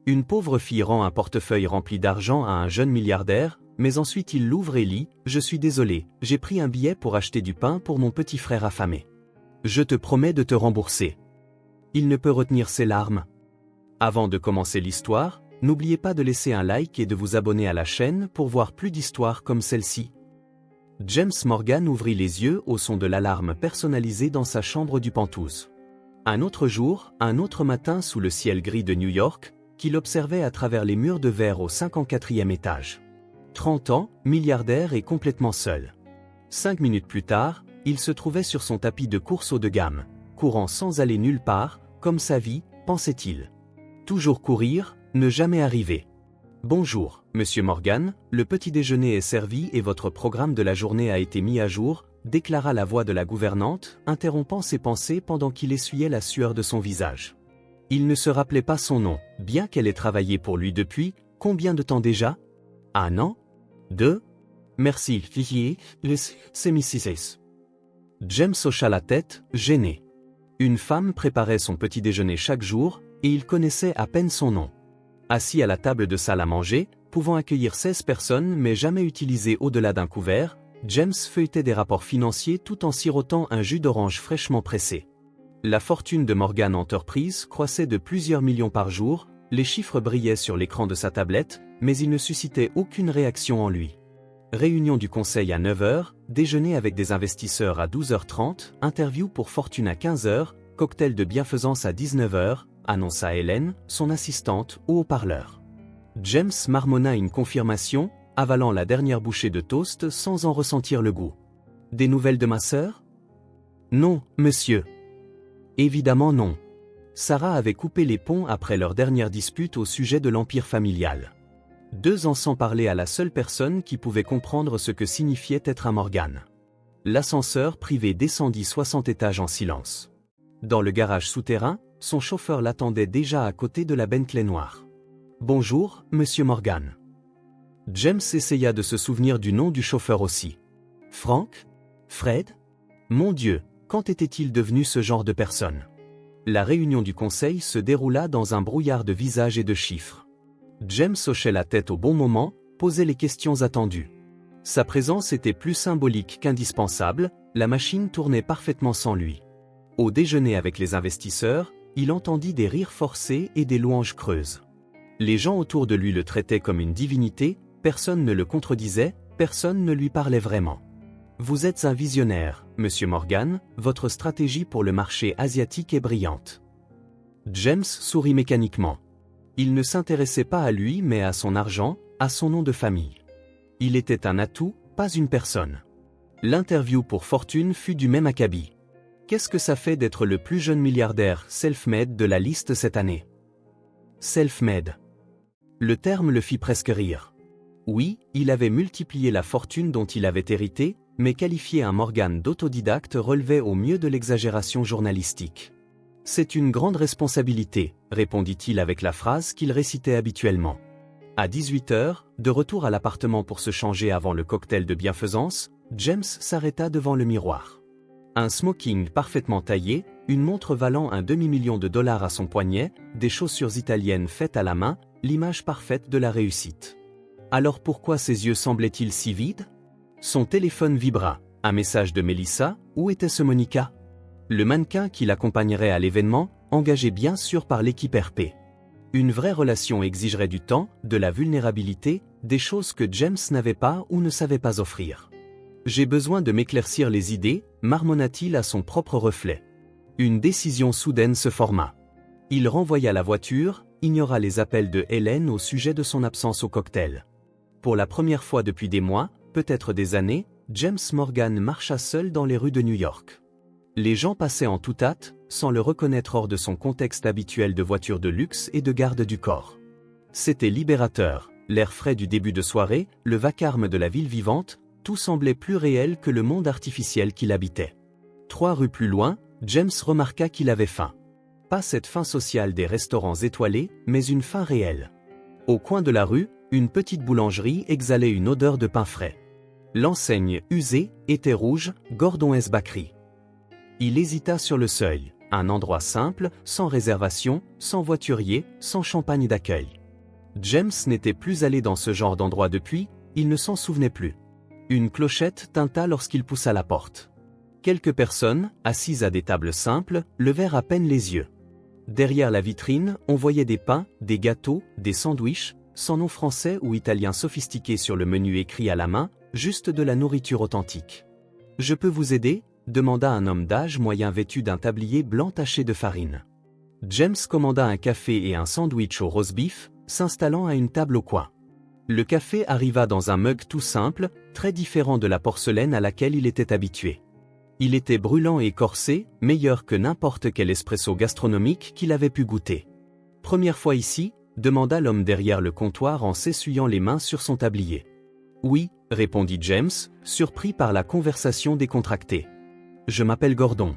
Une pauvre fille rend un portefeuille rempli d'argent à un jeune milliardaire, mais ensuite il l'ouvre et lit « Je suis désolé, j'ai pris un billet pour acheter du pain pour mon petit frère affamé. Je te promets de te rembourser. » Il ne peut retenir ses larmes. Avant de commencer l'histoire, n'oubliez pas de laisser un like et de vous abonner à la chaîne pour voir plus d'histoires comme celle-ci. James Morgan ouvrit les yeux au son de l'alarme personnalisée dans sa chambre du Penthouse. Un autre jour, un autre matin sous le ciel gris de New York, qu'il observait à travers les murs de verre au 54e étage. 30 ans, milliardaire et complètement seul. 5 minutes plus tard, il se trouvait sur son tapis de course haut de gamme, courant sans aller nulle part, comme sa vie, pensait-il. Toujours courir, ne jamais arriver. Bonjour, Monsieur Morgan, le petit déjeuner est servi et votre programme de la journée a été mis à jour, déclara la voix de la gouvernante, interrompant ses pensées pendant qu'il essuyait la sueur de son visage. Il ne se rappelait pas son nom, bien qu'elle ait travaillé pour lui depuis, combien de temps déjà? 1 an? 2? Merci, c'est Mrs. James hocha la tête, gêné. Une femme préparait son petit déjeuner chaque jour, et il connaissait à peine son nom. Assis à la table de salle à manger, pouvant accueillir 16 personnes mais jamais utilisé au-delà d'un couvert, James feuilletait des rapports financiers tout en sirotant un jus d'orange fraîchement pressé. La fortune de Morgan Enterprises croissait de plusieurs millions par jour, les chiffres brillaient sur l'écran de sa tablette, mais ils ne suscitaient aucune réaction en lui. Réunion du conseil à 9h, déjeuner avec des investisseurs à 12h30, interview pour fortune à 15h, cocktail de bienfaisance à 19h, annonça Hélène, son assistante, au haut-parleur. James marmonna une confirmation, avalant la dernière bouchée de toast sans en ressentir le goût. « Des nouvelles de ma sœur ? » ?»« Non, monsieur. » »« Évidemment non. » Sarah avait coupé les ponts après leur dernière dispute au sujet de l'empire familial. 2 ans sans parler à la seule personne qui pouvait comprendre ce que signifiait être un Morgan. L'ascenseur privé descendit 60 étages en silence. Dans le garage souterrain, son chauffeur l'attendait déjà à côté de la Bentley noire. « Bonjour, Monsieur Morgan. » James essaya de se souvenir du nom du chauffeur aussi. « Frank ? Fred ? Mon Dieu, quand était-il devenu ce genre de personne ? » La réunion du conseil se déroula dans un brouillard de visages et de chiffres. James hochait la tête au bon moment, posait les questions attendues. Sa présence était plus symbolique qu'indispensable, la machine tournait parfaitement sans lui. Au déjeuner avec les investisseurs, il entendit des rires forcés et des louanges creuses. Les gens autour de lui le traitaient comme une divinité, personne ne le contredisait, personne ne lui parlait vraiment. Vous êtes un visionnaire, Monsieur Morgan, votre stratégie pour le marché asiatique est brillante. James sourit mécaniquement. Il ne s'intéressait pas à lui mais à son argent, à son nom de famille. Il était un atout, pas une personne. L'interview pour fortune fut du même acabit. Qu'est-ce que ça fait d'être le plus jeune milliardaire self-made de la liste cette année? Self-made. Le terme le fit presque rire. Oui, il avait multiplié la fortune dont il avait hérité, mais qualifier un Morgan d'autodidacte relevait au mieux de l'exagération journalistique. C'est une grande responsabilité, répondit-il avec la phrase qu'il récitait habituellement. À 18h, de retour à l'appartement pour se changer avant le cocktail de bienfaisance, James s'arrêta devant le miroir. Un smoking parfaitement taillé, une montre valant un demi-million de dollars à son poignet, des chaussures italiennes faites à la main, l'image parfaite de la réussite. Alors pourquoi ses yeux semblaient-ils si vides? Son téléphone vibra. Un message de Melissa, où était-ce Monica? Le mannequin qui l'accompagnerait à l'événement, engagé bien sûr par l'équipe RP. Une vraie relation exigerait du temps, de la vulnérabilité, des choses que James n'avait pas ou ne savait pas offrir. J'ai besoin de m'éclaircir les idées, marmonna-t-il à son propre reflet. Une décision soudaine se forma. Il renvoya la voiture, ignora les appels de Hélène au sujet de son absence au cocktail. Pour la première fois depuis des mois, peut-être des années, James Morgan marcha seul dans les rues de New York. Les gens passaient en toute hâte, sans le reconnaître hors de son contexte habituel de voiture de luxe et de garde du corps. C'était libérateur, l'air frais du début de soirée, le vacarme de la ville vivante, tout semblait plus réel que le monde artificiel qu'il habitait. 3 rues plus loin, James remarqua qu'il avait faim. Pas cette faim sociale des restaurants étoilés, mais une faim réelle. Au coin de la rue, une petite boulangerie exhalait une odeur de pain frais. L'enseigne, usée, était rouge, Gordon S. Bakery. Il hésita sur le seuil. Un endroit simple, sans réservation, sans voiturier, sans champagne d'accueil. James n'était plus allé dans ce genre d'endroit depuis, il ne s'en souvenait plus. Une clochette tinta lorsqu'il poussa la porte. Quelques personnes, assises à des tables simples, levèrent à peine les yeux. Derrière la vitrine, on voyait des pains, des gâteaux, des sandwichs, sans nom français ou italien sophistiqué sur le menu écrit à la main, juste de la nourriture authentique. « Je peux vous aider ?» demanda un homme d'âge moyen vêtu d'un tablier blanc taché de farine. James commanda un café et un sandwich au roast beef, s'installant à une table au coin. Le café arriva dans un mug tout simple, très différent de la porcelaine à laquelle il était habitué. Il était brûlant et corsé, meilleur que n'importe quel espresso gastronomique qu'il avait pu goûter. « Première fois ici ?» demanda l'homme derrière le comptoir en s'essuyant les mains sur son tablier. « Oui », répondit James, surpris par la conversation décontractée. « Je m'appelle Gordon.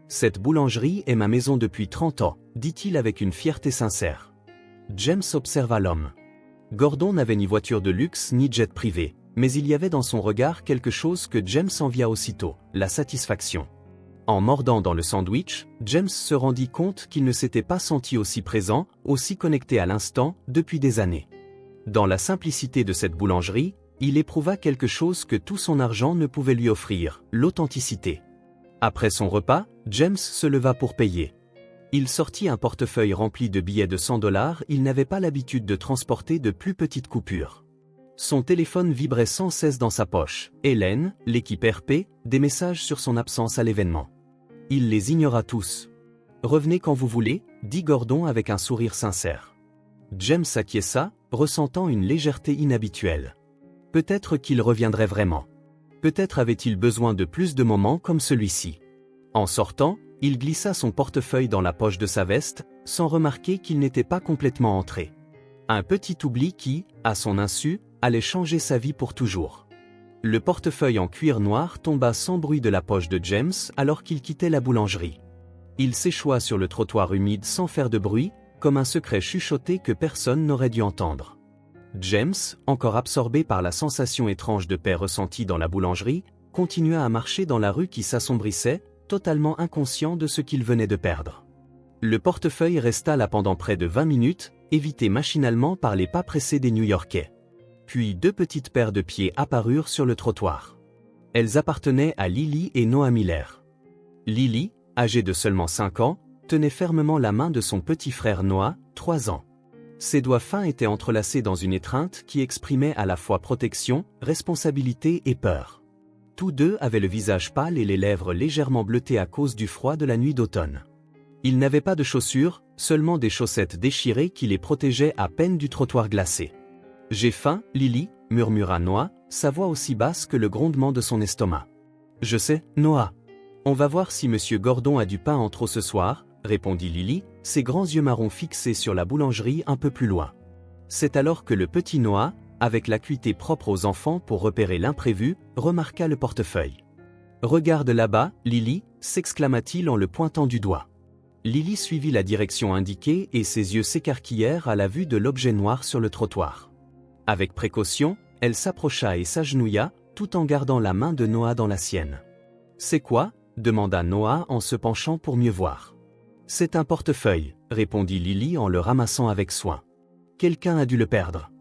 Cette boulangerie est ma maison depuis 30 ans, dit-il avec une fierté sincère. James observa l'homme. Gordon n'avait ni voiture de luxe ni jet privé, mais il y avait dans son regard quelque chose que James envia aussitôt, la satisfaction. En mordant dans le sandwich, James se rendit compte qu'il ne s'était pas senti aussi présent, aussi connecté à l'instant, depuis des années. Dans la simplicité de cette boulangerie, il éprouva quelque chose que tout son argent ne pouvait lui offrir, l'authenticité. Après son repas, James se leva pour payer. Il sortit un portefeuille rempli de billets de $100, il n'avait pas l'habitude de transporter de plus petites coupures. Son téléphone vibrait sans cesse dans sa poche. Hélène, l'équipe RP, des messages sur son absence à l'événement. Il les ignora tous. « Revenez quand vous voulez », dit Gordon avec un sourire sincère. James acquiesça, ressentant une légèreté inhabituelle. Peut-être qu'il reviendrait vraiment. Peut-être avait-il besoin de plus de moments comme celui-ci. En sortant, il glissa son portefeuille dans la poche de sa veste, sans remarquer qu'il n'était pas complètement entré. Un petit oubli qui, à son insu, allait changer sa vie pour toujours. Le portefeuille en cuir noir tomba sans bruit de la poche de James alors qu'il quittait la boulangerie. Il s'échoua sur le trottoir humide sans faire de bruit, comme un secret chuchoté que personne n'aurait dû entendre. James, encore absorbé par la sensation étrange de paix ressentie dans la boulangerie, continua à marcher dans la rue qui s'assombrissait, totalement inconscient de ce qu'il venait de perdre. Le portefeuille resta là pendant près de 20 minutes, évité machinalement par les pas pressés des New-Yorkais. Puis 2 petites paires de pieds apparurent sur le trottoir. Elles appartenaient à Lily et Noah Miller. Lily, âgée de seulement 5 ans, tenait fermement la main de son petit frère Noah, 3 ans. Ses doigts fins étaient entrelacés dans une étreinte qui exprimait à la fois protection, responsabilité et peur. Tous deux avaient le visage pâle et les lèvres légèrement bleutées à cause du froid de la nuit d'automne. Ils n'avaient pas de chaussures, seulement des chaussettes déchirées qui les protégeaient à peine du trottoir glacé. « J'ai faim, Lily » murmura Noah, sa voix aussi basse que le grondement de son estomac. « Je sais, Noah. On va voir si Monsieur Gordon a du pain en trop ce soir » répondit Lily, ses grands yeux marrons fixés sur la boulangerie un peu plus loin. C'est alors que le petit Noah, avec l'acuité propre aux enfants pour repérer l'imprévu, remarqua le portefeuille. « Regarde là-bas, Lily » s'exclama-t-il en le pointant du doigt. Lily suivit la direction indiquée et ses yeux s'écarquillèrent à la vue de l'objet noir sur le trottoir. Avec précaution, elle s'approcha et s'agenouilla, tout en gardant la main de Noah dans la sienne. « C'est quoi » demanda Noah en se penchant pour mieux voir. « C'est un portefeuille » répondit Lily en le ramassant avec soin. « Quelqu'un a dû le perdre. »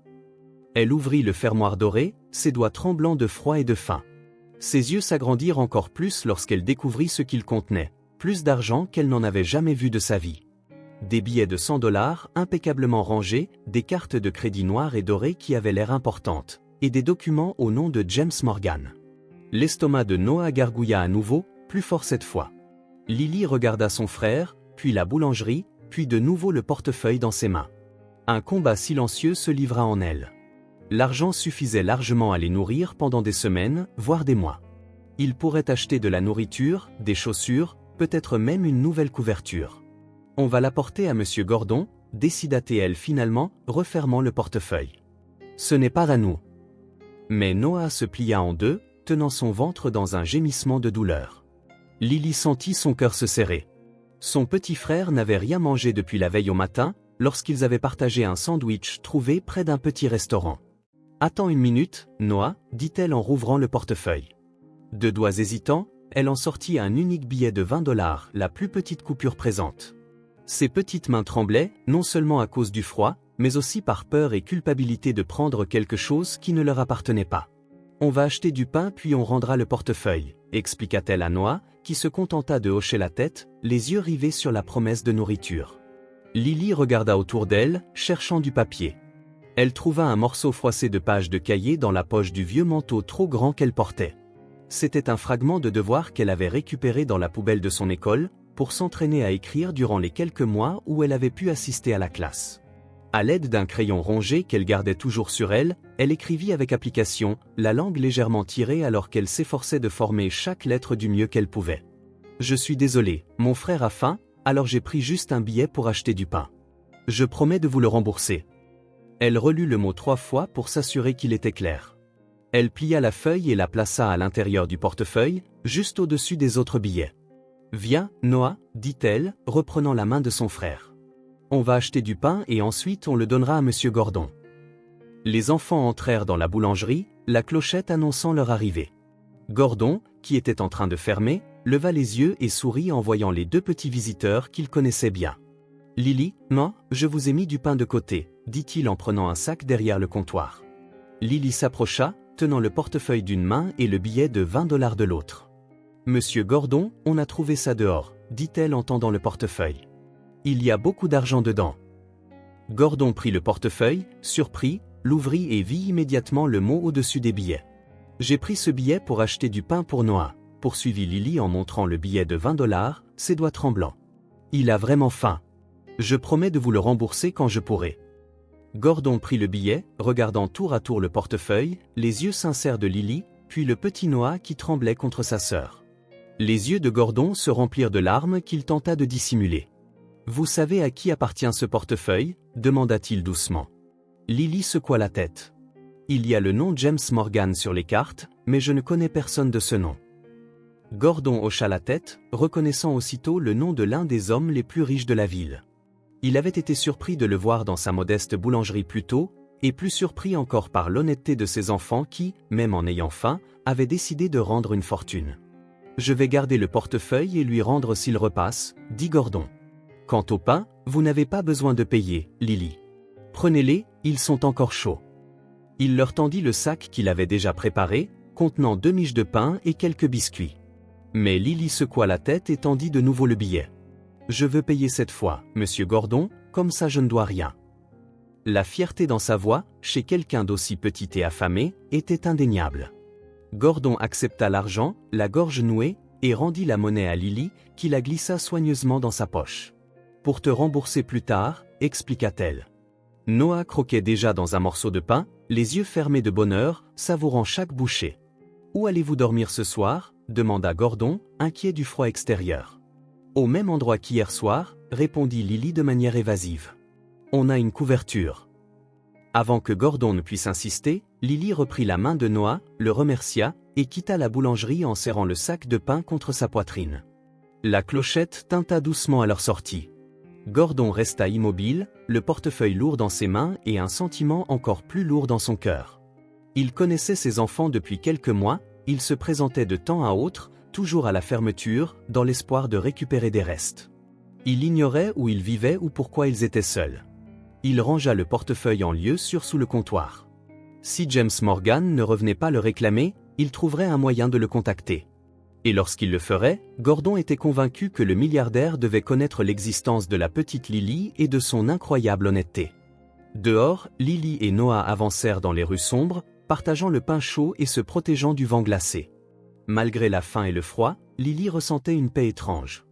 Elle ouvrit le fermoir doré, ses doigts tremblants de froid et de faim. Ses yeux s'agrandirent encore plus lorsqu'elle découvrit ce qu'il contenait, plus d'argent qu'elle n'en avait jamais vu de sa vie. Des billets de $100 impeccablement rangés, des cartes de crédit noires et dorées qui avaient l'air importantes, et des documents au nom de James Morgan. L'estomac de Noah gargouilla à nouveau, plus fort cette fois. Lily regarda son frère, puis la boulangerie, puis de nouveau le portefeuille dans ses mains. Un combat silencieux se livra en elle. L'argent suffisait largement à les nourrir pendant des semaines, voire des mois. Ils pourraient acheter de la nourriture, des chaussures, peut-être même une nouvelle couverture. « On va l'apporter à Monsieur Gordon » décida-t-elle finalement, refermant le portefeuille. « Ce n'est pas à nous. » Mais Noah se plia en deux, tenant son ventre dans un gémissement de douleur. Lily sentit son cœur se serrer. Son petit frère n'avait rien mangé depuis la veille au matin, lorsqu'ils avaient partagé un sandwich trouvé près d'un petit restaurant. « Attends une minute, Noah » dit-elle en rouvrant le portefeuille. De doigts hésitants, elle en sortit un unique billet de 20 $, la plus petite coupure présente. Ses petites mains tremblaient, non seulement à cause du froid, mais aussi par peur et culpabilité de prendre quelque chose qui ne leur appartenait pas. On va acheter du pain puis on rendra le portefeuille, expliqua-t-elle à Noah, qui se contenta de hocher la tête, les yeux rivés sur la promesse de nourriture. Lily regarda autour d'elle, cherchant du papier. Elle trouva un morceau froissé de pages de cahier dans la poche du vieux manteau trop grand qu'elle portait. C'était un fragment de devoir qu'elle avait récupéré dans la poubelle de son école, pour s'entraîner à écrire durant les quelques mois où elle avait pu assister à la classe. À l'aide d'un crayon rongé qu'elle gardait toujours sur elle, elle écrivit avec application, la langue légèrement tirée alors qu'elle s'efforçait de former chaque lettre du mieux qu'elle pouvait. « Je suis désolée, mon frère a faim, alors j'ai pris juste un billet pour acheter du pain. Je promets de vous le rembourser. » Elle relut le mot 3 fois pour s'assurer qu'il était clair. Elle plia la feuille et la plaça à l'intérieur du portefeuille, juste au-dessus des autres billets. « Viens, Noah, dit-elle, reprenant la main de son frère. On va acheter du pain et ensuite on le donnera à Monsieur Gordon. » Les enfants entrèrent dans la boulangerie, la clochette annonçant leur arrivée. Gordon, qui était en train de fermer, leva les yeux et sourit en voyant les deux petits visiteurs qu'il connaissait bien. « Lily, moi, je vous ai mis du pain de côté, » dit-il en prenant un sac derrière le comptoir. Lily s'approcha, tenant le portefeuille d'une main et le billet de 20 $ de l'autre. « Monsieur Gordon, on a trouvé ça dehors, » dit-elle en tendant le portefeuille. « Il y a beaucoup d'argent dedans. » Gordon prit le portefeuille, surpris, l'ouvrit et vit immédiatement le mot au-dessus des billets. « J'ai pris ce billet pour acheter du pain pour Noah, » poursuivit Lily en montrant le billet de 20 $, ses doigts tremblants. « Il a vraiment faim. Je promets de vous le rembourser quand je pourrai. » Gordon prit le billet, regardant tour à tour le portefeuille, les yeux sincères de Lily, puis le petit Noah qui tremblait contre sa sœur. Les yeux de Gordon se remplirent de larmes qu'il tenta de dissimuler. « Vous savez à qui appartient ce portefeuille » demanda-t-il doucement. Lily secoua la tête. « Il y a le nom James Morgan sur les cartes, mais je ne connais personne de ce nom. » Gordon hocha la tête, reconnaissant aussitôt le nom de l'un des hommes les plus riches de la ville. Il avait été surpris de le voir dans sa modeste boulangerie plus tôt, et plus surpris encore par l'honnêteté de ses enfants qui, même en ayant faim, avaient décidé de rendre une fortune. « Je vais garder le portefeuille et lui rendre s'il repasse, » dit Gordon. « Quant au pain, vous n'avez pas besoin de payer, Lily. Prenez-les, ils sont encore chauds. » Il leur tendit le sac qu'il avait déjà préparé, contenant 2 miches de pain et quelques biscuits. Mais Lily secoua la tête et tendit de nouveau le billet. « Je veux payer cette fois, Monsieur Gordon, comme ça je ne dois rien. » La fierté dans sa voix, chez quelqu'un d'aussi petit et affamé, était indéniable. Gordon accepta l'argent, la gorge nouée, et rendit la monnaie à Lily, qui la glissa soigneusement dans sa poche. « Pour te rembourser plus tard, » expliqua-t-elle. Noah croquait déjà dans un morceau de pain, les yeux fermés de bonheur, savourant chaque bouchée. « Où allez-vous dormir ce soir » demanda Gordon, inquiet du froid extérieur. « Au même endroit qu'hier soir » répondit Lily de manière évasive. « On a une couverture. » Avant que Gordon ne puisse insister, Lily reprit la main de Noah, le remercia, et quitta la boulangerie en serrant le sac de pain contre sa poitrine. La clochette tinta doucement à leur sortie. Gordon resta immobile, le portefeuille lourd dans ses mains et un sentiment encore plus lourd dans son cœur. Il connaissait ses enfants depuis quelques mois, il se présentait de temps à autre, toujours à la fermeture, dans l'espoir de récupérer des restes. Il ignorait où ils vivaient ou pourquoi ils étaient seuls. Il rangea le portefeuille en lieu sûr sous le comptoir. Si James Morgan ne revenait pas le réclamer, il trouverait un moyen de le contacter. Et lorsqu'il le ferait, Gordon était convaincu que le milliardaire devait connaître l'existence de la petite Lily et de son incroyable honnêteté. Dehors, Lily et Noah avancèrent dans les rues sombres, partageant le pain chaud et se protégeant du vent glacé. Malgré la faim et le froid, Lily ressentait une paix étrange.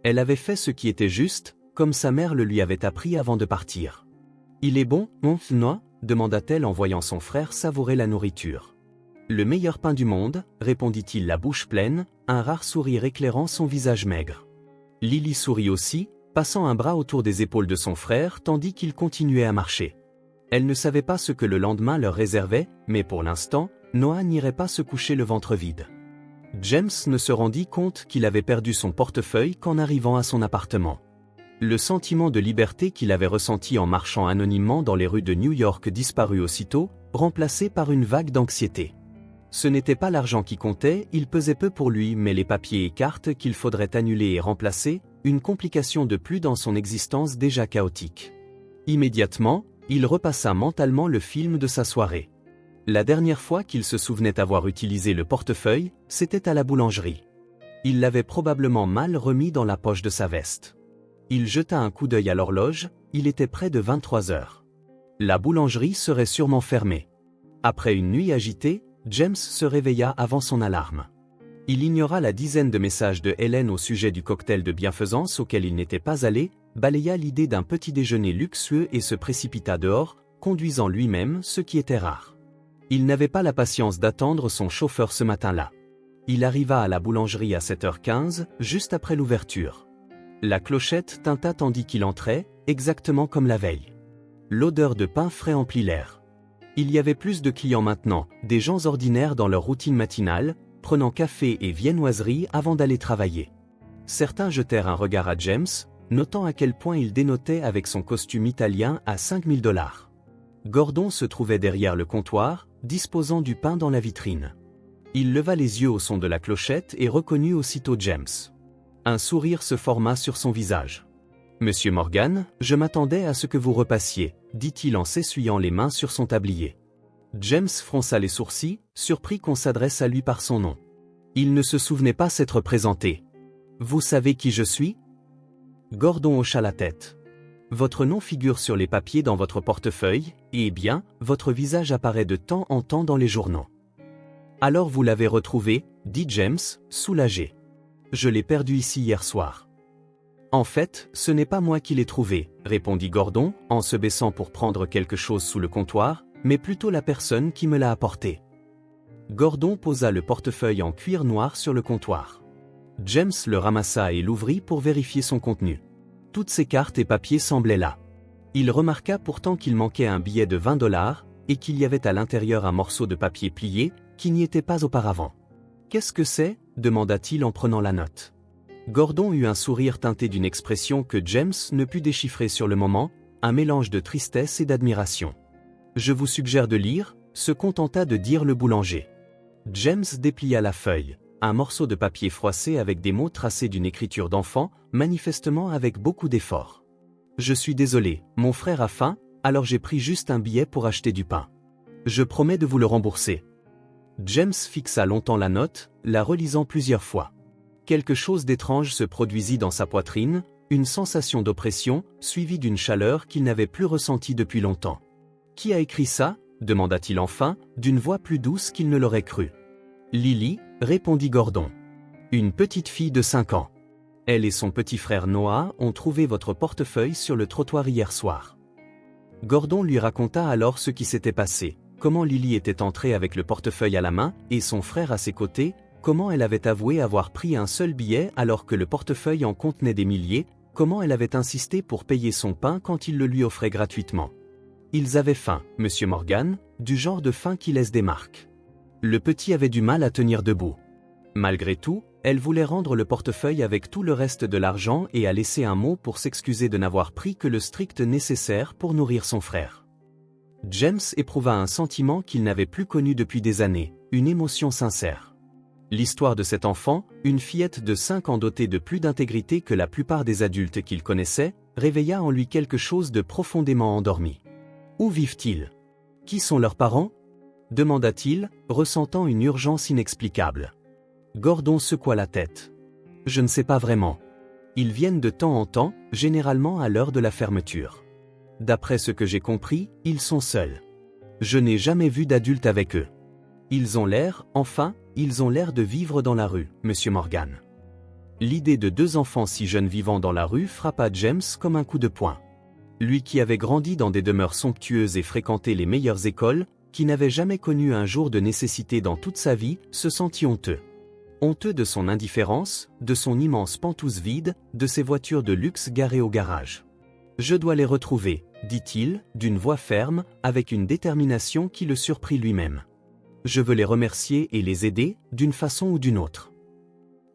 Elle avait fait ce qui était juste, comme sa mère le lui avait appris avant de partir. « Il est bon, Noah ?» demanda-t-elle en voyant son frère savourer la nourriture. « Le meilleur pain du monde » répondit-il la bouche pleine, un rare sourire éclairant son visage maigre. Lily sourit aussi, passant un bras autour des épaules de son frère tandis qu'il continuait à marcher. Elle ne savait pas ce que le lendemain leur réservait, mais pour l'instant, Noah n'irait pas se coucher le ventre vide. James ne se rendit compte qu'il avait perdu son portefeuille qu'en arrivant à son appartement. Le sentiment de liberté qu'il avait ressenti en marchant anonymement dans les rues de New York disparut aussitôt, remplacé par une vague d'anxiété. Ce n'était pas l'argent qui comptait, il pesait peu pour lui, mais les papiers et cartes qu'il faudrait annuler et remplacer, une complication de plus dans son existence déjà chaotique. Immédiatement, il repassa mentalement le film de sa soirée. La dernière fois qu'il se souvenait avoir utilisé le portefeuille, c'était à la boulangerie. Il l'avait probablement mal remis dans la poche de sa veste. Il jeta un coup d'œil à l'horloge, il était près de 23 heures. La boulangerie serait sûrement fermée. Après une nuit agitée, James se réveilla avant son alarme. Il ignora la dizaine de messages de Hélène au sujet du cocktail de bienfaisance auquel il n'était pas allé, balaya l'idée d'un petit déjeuner luxueux et se précipita dehors, conduisant lui-même, ce qui était rare. Il n'avait pas la patience d'attendre son chauffeur ce matin-là. Il arriva à la boulangerie à 7h15, juste après l'ouverture. La clochette tinta tandis qu'il entrait, exactement comme la veille. L'odeur de pain frais emplit l'air. Il y avait plus de clients maintenant, des gens ordinaires dans leur routine matinale, prenant café et viennoiserie avant d'aller travailler. Certains jetèrent un regard à James, notant à quel point il dénotait avec son costume italien à 5000 $. Gordon se trouvait derrière le comptoir, disposant du pain dans la vitrine. Il leva les yeux au son de la clochette et reconnut aussitôt James. Un sourire se forma sur son visage. « Monsieur Morgan, je m'attendais à ce que vous repassiez », dit-il en s'essuyant les mains sur son tablier. James fronça les sourcils, surpris qu'on s'adresse à lui par son nom. Il ne se souvenait pas s'être présenté. « Vous savez qui je suis ?» Gordon hocha la tête. « Votre nom figure sur les papiers dans votre portefeuille, et bien, votre visage apparaît de temps en temps dans les journaux. »« Alors vous l'avez retrouvé » dit James, soulagé. « Je l'ai perdu ici hier soir. » « En fait, ce n'est pas moi qui l'ai trouvé, » répondit Gordon, en se baissant pour prendre quelque chose sous le comptoir, mais plutôt la personne qui me l'a apporté. Gordon posa le portefeuille en cuir noir sur le comptoir. James le ramassa et l'ouvrit pour vérifier son contenu. Toutes ses cartes et papiers semblaient là. Il remarqua pourtant qu'il manquait un billet de 20 $, et qu'il y avait à l'intérieur un morceau de papier plié, qui n'y était pas auparavant. « Qu'est-ce que c'est » demanda-t-il en prenant la note. Gordon eut un sourire teinté d'une expression que James ne put déchiffrer sur le moment, un mélange de tristesse et d'admiration. « Je vous suggère de lire » se contenta de dire le boulanger. James déplia la feuille, un morceau de papier froissé avec des mots tracés d'une écriture d'enfant, manifestement avec beaucoup d'effort. « Je suis désolé, mon frère a faim, alors j'ai pris juste un billet pour acheter du pain. Je promets de vous le rembourser. » James fixa longtemps la note, la relisant plusieurs fois. Quelque chose d'étrange se produisit dans sa poitrine, une sensation d'oppression, suivie d'une chaleur qu'il n'avait plus ressentie depuis longtemps. « Qui a écrit ça » demanda-t-il enfin, d'une voix plus douce qu'il ne l'aurait cru. « Lily » répondit Gordon. « Une petite fille de 5 ans. Elle et son petit frère Noah ont trouvé votre portefeuille sur le trottoir hier soir. » Gordon lui raconta alors ce qui s'était passé, comment Lily était entrée avec le portefeuille à la main et son frère à ses côtés, comment elle avait avoué avoir pris un seul billet alors que le portefeuille en contenait des milliers, comment elle avait insisté pour payer son pain quand il le lui offrait gratuitement. Ils avaient faim, Monsieur Morgan, du genre de faim qui laisse des marques. Le petit avait du mal à tenir debout. Malgré tout, elle voulait rendre le portefeuille avec tout le reste de l'argent et a laissé un mot pour s'excuser de n'avoir pris que le strict nécessaire pour nourrir son frère. James éprouva un sentiment qu'il n'avait plus connu depuis des années, une émotion sincère. L'histoire de cet enfant, une fillette de 5 ans dotée de plus d'intégrité que la plupart des adultes qu'il connaissait, réveilla en lui quelque chose de profondément endormi. Où vivent-ils? Qui sont leurs parents? Demanda-t-il, ressentant une urgence inexplicable. Gordon secoua la tête. Je ne sais pas vraiment. Ils viennent de temps en temps, généralement à l'heure de la fermeture. D'après ce que j'ai compris, ils sont seuls. Je n'ai jamais vu d'adultes avec eux. Ils ont l'air de vivre dans la rue, Monsieur Morgan. L'idée de 2 enfants si jeunes vivant dans la rue frappa James comme un coup de poing. Lui qui avait grandi dans des demeures somptueuses et fréquenté les meilleures écoles, qui n'avait jamais connu un jour de nécessité dans toute sa vie, se sentit honteux. Honteux de son indifférence, de son immense pantouse vide, de ses voitures de luxe garées au garage. « Je dois les retrouver », dit-il, d'une voix ferme, avec une détermination qui le surprit lui-même. Je veux les remercier et les aider, d'une façon ou d'une autre.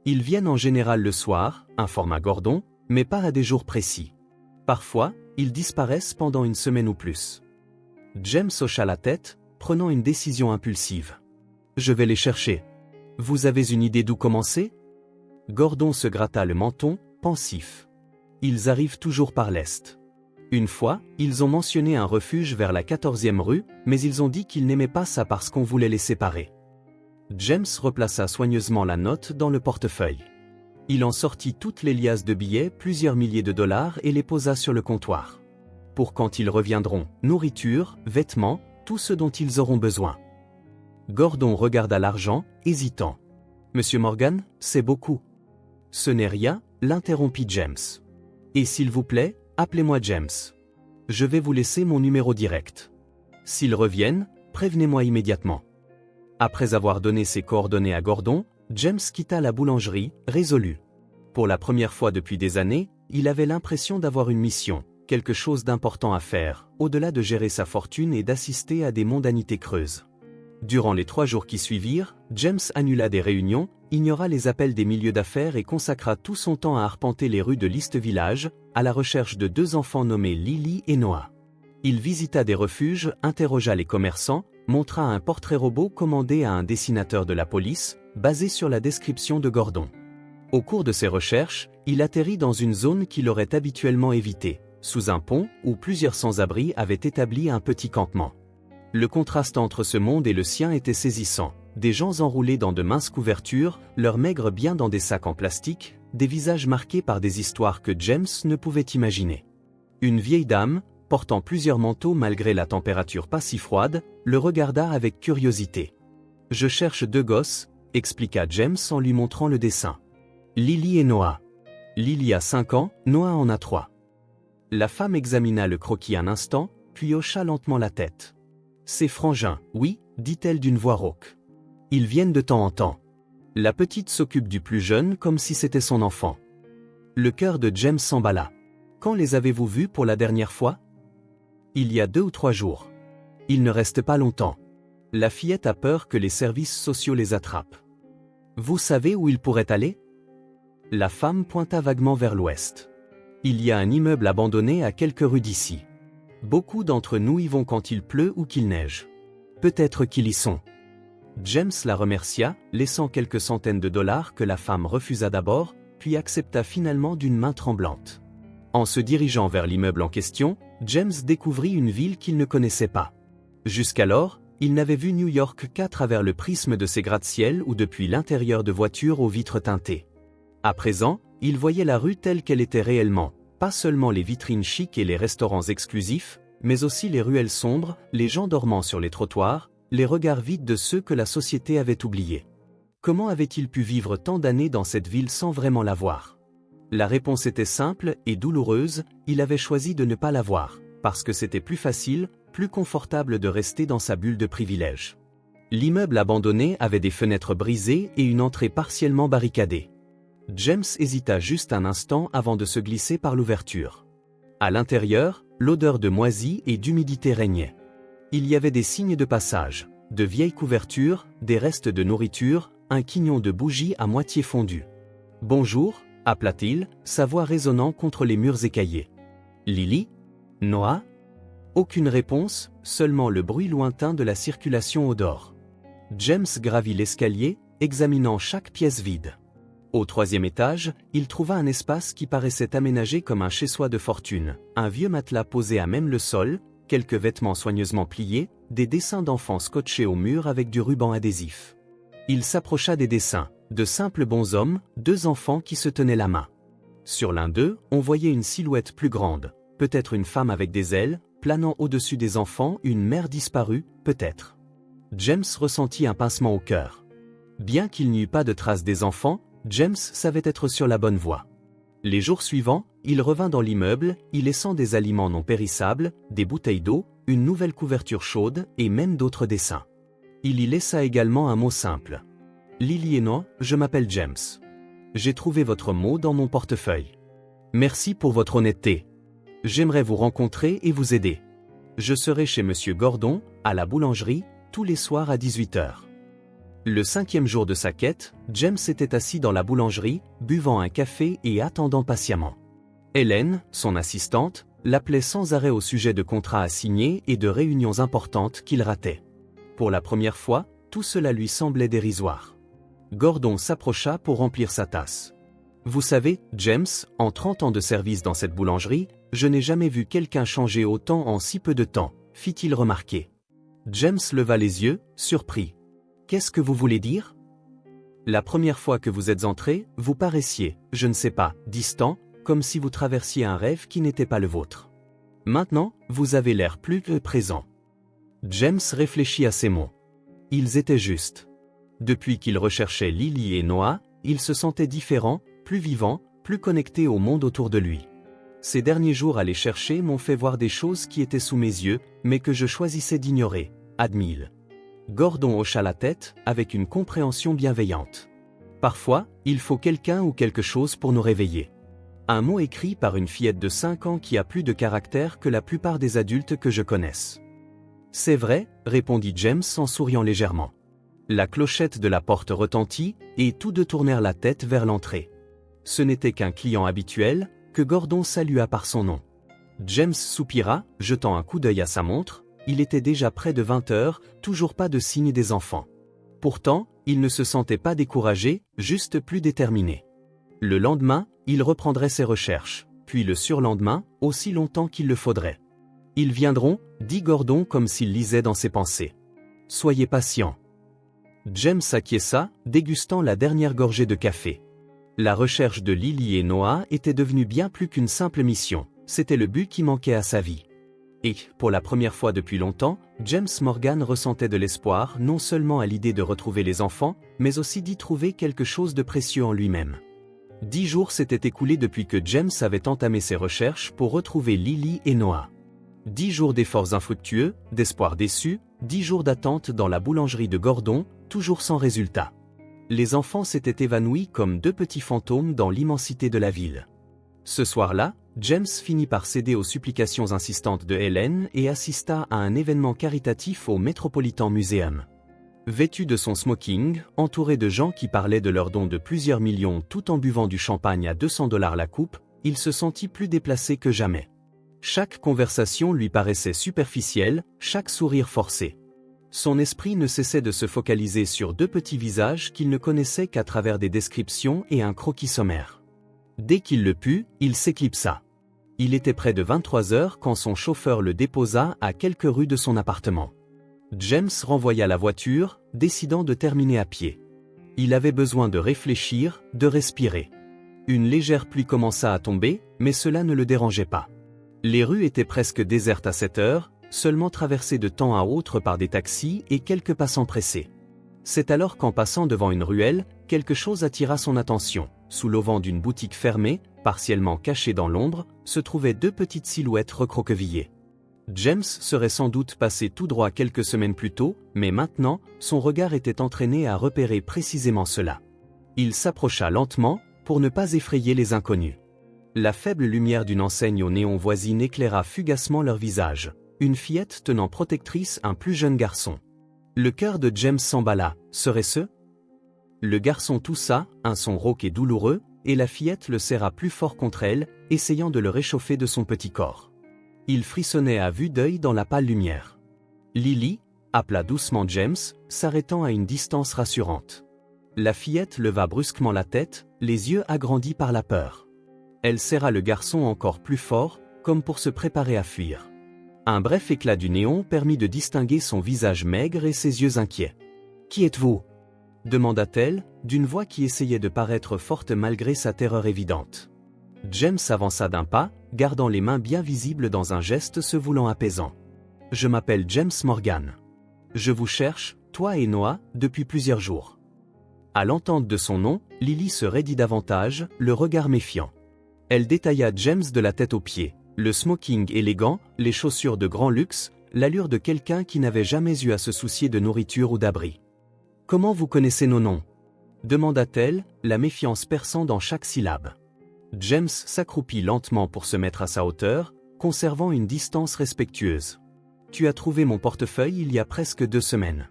Ils viennent en général le soir, informa Gordon, mais pas à des jours précis. Parfois, ils disparaissent pendant une semaine ou plus. James hocha la tête, prenant une décision impulsive. je vais les chercher. Vous avez une idée d'où commencer? Gordon se gratta le menton, pensif. Ils arrivent toujours par l'est. Une fois, ils ont mentionné un refuge vers la 14e rue, mais ils ont dit qu'ils n'aimaient pas ça parce qu'on voulait les séparer. James replaça soigneusement la note dans le portefeuille. Il en sortit toutes les liasses de billets, plusieurs milliers de dollars, et les posa sur le comptoir. Pour quand ils reviendront, nourriture, vêtements, tout ce dont ils auront besoin. Gordon regarda l'argent, hésitant. « Monsieur Morgan, c'est beaucoup. » « Ce n'est rien, » l'interrompit James. « Et s'il vous plaît, appelez-moi James. Je vais vous laisser mon numéro direct. S'ils reviennent, prévenez-moi immédiatement. » Après avoir donné ses coordonnées à Gordon, James quitta la boulangerie, résolu. Pour la première fois depuis des années, il avait l'impression d'avoir une mission, quelque chose d'important à faire, au-delà de gérer sa fortune et d'assister à des mondanités creuses. Durant les 3 jours qui suivirent, James annula des réunions, ignora les appels des milieux d'affaires et consacra tout son temps à arpenter les rues de l'East Village, à la recherche de 2 enfants nommés Lily et Noah. Il visita des refuges, interrogea les commerçants, montra un portrait robot commandé à un dessinateur de la police, basé sur la description de Gordon. Au cours de ses recherches, il atterrit dans une zone qu'il aurait habituellement évitée, sous un pont où plusieurs sans-abri avaient établi un petit campement. Le contraste entre ce monde et le sien était saisissant. Des gens enroulés dans de minces couvertures, leurs maigres biens dans des sacs en plastique, des visages marqués par des histoires que James ne pouvait imaginer. Une vieille dame, portant plusieurs manteaux malgré la température pas si froide, le regarda avec curiosité. « Je cherche 2 gosses », expliqua James en lui montrant le dessin. « Lily et Noah. Lily a 5 ans, Noah en a 3. » La femme examina le croquis un instant, puis hocha lentement la tête. « Ses frangins, oui, dit-elle d'une voix rauque. Ils viennent de temps en temps. » La petite s'occupe du plus jeune comme si c'était son enfant. Le cœur de James s'emballa. « Quand les avez-vous vus pour la dernière fois ? » « Il y a 2 ou 3 jours. Ils ne restent pas longtemps. La fillette a peur que les services sociaux les attrapent. Vous savez où ils pourraient aller ? » La femme pointa vaguement vers l'ouest. « Il y a un immeuble abandonné à quelques rues d'ici. Beaucoup d'entre nous y vont quand il pleut ou qu'il neige. Peut-être qu'ils y sont. » James la remercia, laissant quelques centaines de dollars que la femme refusa d'abord, puis accepta finalement d'une main tremblante. En se dirigeant vers l'immeuble en question, James découvrit une ville qu'il ne connaissait pas. Jusqu'alors, il n'avait vu New York qu'à travers le prisme de ses gratte-ciel ou depuis l'intérieur de voitures aux vitres teintées. À présent, il voyait la rue telle qu'elle était réellement, pas seulement les vitrines chics et les restaurants exclusifs, mais aussi les ruelles sombres, les gens dormant sur les trottoirs, les regards vides de ceux que la société avait oubliés. Comment avait-il pu vivre tant d'années dans cette ville sans vraiment la voir ? La réponse était simple et douloureuse, il avait choisi de ne pas la voir, parce que c'était plus facile, plus confortable de rester dans sa bulle de privilèges. L'immeuble abandonné avait des fenêtres brisées et une entrée partiellement barricadée. James hésita juste un instant avant de se glisser par l'ouverture. À l'intérieur, l'odeur de moisi et d'humidité régnait. Il y avait des signes de passage, de vieilles couvertures, des restes de nourriture, un quignon de bougies à moitié fondu. « Bonjour », appela-t-il, sa voix résonnant contre les murs écaillés. « Lily ? Noah ?» Aucune réponse, seulement le bruit lointain de la circulation au dehors. James gravit l'escalier, examinant chaque pièce vide. Au 3e étage, il trouva un espace qui paraissait aménagé comme un chez-soi de fortune, un vieux matelas posé à même le sol, quelques vêtements soigneusement pliés, des dessins d'enfants scotchés au mur avec du ruban adhésif. Il s'approcha des dessins, de simples bonshommes, 2 enfants qui se tenaient la main. Sur l'un d'eux, on voyait une silhouette plus grande, peut-être une femme avec des ailes, planant au-dessus des enfants, une mère disparue, peut-être. James ressentit un pincement au cœur. Bien qu'il n'y eût pas de traces des enfants, James savait être sur la bonne voie. Les jours suivants, il revint dans l'immeuble, y laissant des aliments non périssables, des bouteilles d'eau, une nouvelle couverture chaude et même d'autres dessins. Il y laissa également un mot simple. « Lily et Noah, je m'appelle James. J'ai trouvé votre mot dans mon portefeuille. Merci pour votre honnêteté. J'aimerais vous rencontrer et vous aider. Je serai chez Monsieur Gordon, à la boulangerie, tous les soirs à 18h. » Le 5e jour de sa quête, James était assis dans la boulangerie, buvant un café et attendant patiemment. Hélène, son assistante, l'appelait sans arrêt au sujet de contrats à signer et de réunions importantes qu'il ratait. Pour la première fois, tout cela lui semblait dérisoire. Gordon s'approcha pour remplir sa tasse. Vous savez, James, en 30 ans de service dans cette boulangerie, je n'ai jamais vu quelqu'un changer autant en si peu de temps, fit-il remarquer. James leva les yeux, surpris. Qu'est-ce que vous voulez dire? La première fois que vous êtes entré, vous paraissiez, je ne sais pas, distant, comme si vous traversiez un rêve qui n'était pas le vôtre. Maintenant, vous avez l'air plus que présent. James réfléchit à ces mots. Ils étaient justes. Depuis qu'il recherchait Lily et Noah, il se sentait différent, plus vivant, plus connecté au monde autour de lui. Ces derniers jours à les chercher m'ont fait voir des choses qui étaient sous mes yeux, mais que je choisissais d'ignorer, admit-il. Gordon hocha la tête, avec une compréhension bienveillante. Parfois, il faut quelqu'un ou quelque chose pour nous réveiller. Un mot écrit par une fillette de 5 ans qui a plus de caractère que la plupart des adultes que je connaisse. C'est vrai, répondit James en souriant légèrement. La clochette de la porte retentit, et tous deux tournèrent la tête vers l'entrée. Ce n'était qu'un client habituel, que Gordon salua par son nom. James soupira, jetant un coup d'œil à sa montre, il était déjà près de 20 heures, toujours pas de signe des enfants. Pourtant, il ne se sentait pas découragé, juste plus déterminé. Le lendemain, il reprendrait ses recherches, puis le surlendemain, aussi longtemps qu'il le faudrait. Ils viendront, dit Gordon comme s'il lisait dans ses pensées. Soyez patient. James acquiesça, dégustant la dernière gorgée de café. La recherche de Lily et Noah était devenue bien plus qu'une simple mission, c'était le but qui manquait à sa vie. Et, pour la première fois depuis longtemps, James Morgan ressentait de l'espoir non seulement à l'idée de retrouver les enfants, mais aussi d'y trouver quelque chose de précieux en lui-même. 10 jours s'étaient écoulés depuis que James avait entamé ses recherches pour retrouver Lily et Noah. 10 jours d'efforts infructueux, d'espoirs déçus, 10 jours d'attente dans la boulangerie de Gordon, toujours sans résultat. Les enfants s'étaient évanouis comme 2 petits fantômes dans l'immensité de la ville. Ce soir-là, James finit par céder aux supplications insistantes de Helen et assista à un événement caritatif au Metropolitan Museum. Vêtu de son smoking, entouré de gens qui parlaient de leurs dons de plusieurs millions tout en buvant du champagne à $200 la coupe, il se sentit plus déplacé que jamais. Chaque conversation lui paraissait superficielle, chaque sourire forcé. Son esprit ne cessait de se focaliser sur 2 petits visages qu'il ne connaissait qu'à travers des descriptions et un croquis sommaire. Dès qu'il le put, il s'éclipsa. Il était près de 23 heures quand son chauffeur le déposa à quelques rues de son appartement. James renvoya la voiture, décidant de terminer à pied. Il avait besoin de réfléchir, de respirer. Une légère pluie commença à tomber, mais cela ne le dérangeait pas. Les rues étaient presque désertes à cette heure, seulement traversées de temps à autre par des taxis et quelques passants pressés. C'est alors qu'en passant devant une ruelle, quelque chose attira son attention. Sous l'auvent d'une boutique fermée, partiellement cachée dans l'ombre, se trouvaient 2 petites silhouettes recroquevillées. James serait sans doute passé tout droit quelques semaines plus tôt, mais maintenant, son regard était entraîné à repérer précisément cela. Il s'approcha lentement, pour ne pas effrayer les inconnus. La faible lumière d'une enseigne au néon voisine éclaira fugacement leur visage. Une fillette tenant protectrice un plus jeune garçon. Le cœur de James s'emballa, serait-ce? Le garçon toussa, un son rauque et douloureux, et la fillette le serra plus fort contre elle, essayant de le réchauffer de son petit corps. Il frissonnait à vue d'œil dans la pâle lumière. Lily, appela doucement James, s'arrêtant à une distance rassurante. La fillette leva brusquement la tête, les yeux agrandis par la peur. Elle serra le garçon encore plus fort, comme pour se préparer à fuir. Un bref éclat du néon permit de distinguer son visage maigre et ses yeux inquiets. « Qui êtes-vous » demanda-t-elle, d'une voix qui essayait de paraître forte malgré sa terreur évidente. James avança d'un pas, gardant les mains bien visibles dans un geste se voulant apaisant. « Je m'appelle James Morgan. Je vous cherche, toi et Noah, depuis plusieurs jours. » À l'entente de son nom, Lily se raidit davantage, le regard méfiant. Elle détailla James de la tête aux pieds. Le smoking élégant, les chaussures de grand luxe, l'allure de quelqu'un qui n'avait jamais eu à se soucier de nourriture ou d'abri. « Comment vous connaissez nos noms » demanda-t-elle, la méfiance perçant dans chaque syllabe. James s'accroupit lentement pour se mettre à sa hauteur, conservant une distance respectueuse. « Tu as trouvé mon portefeuille il y a presque 2 semaines.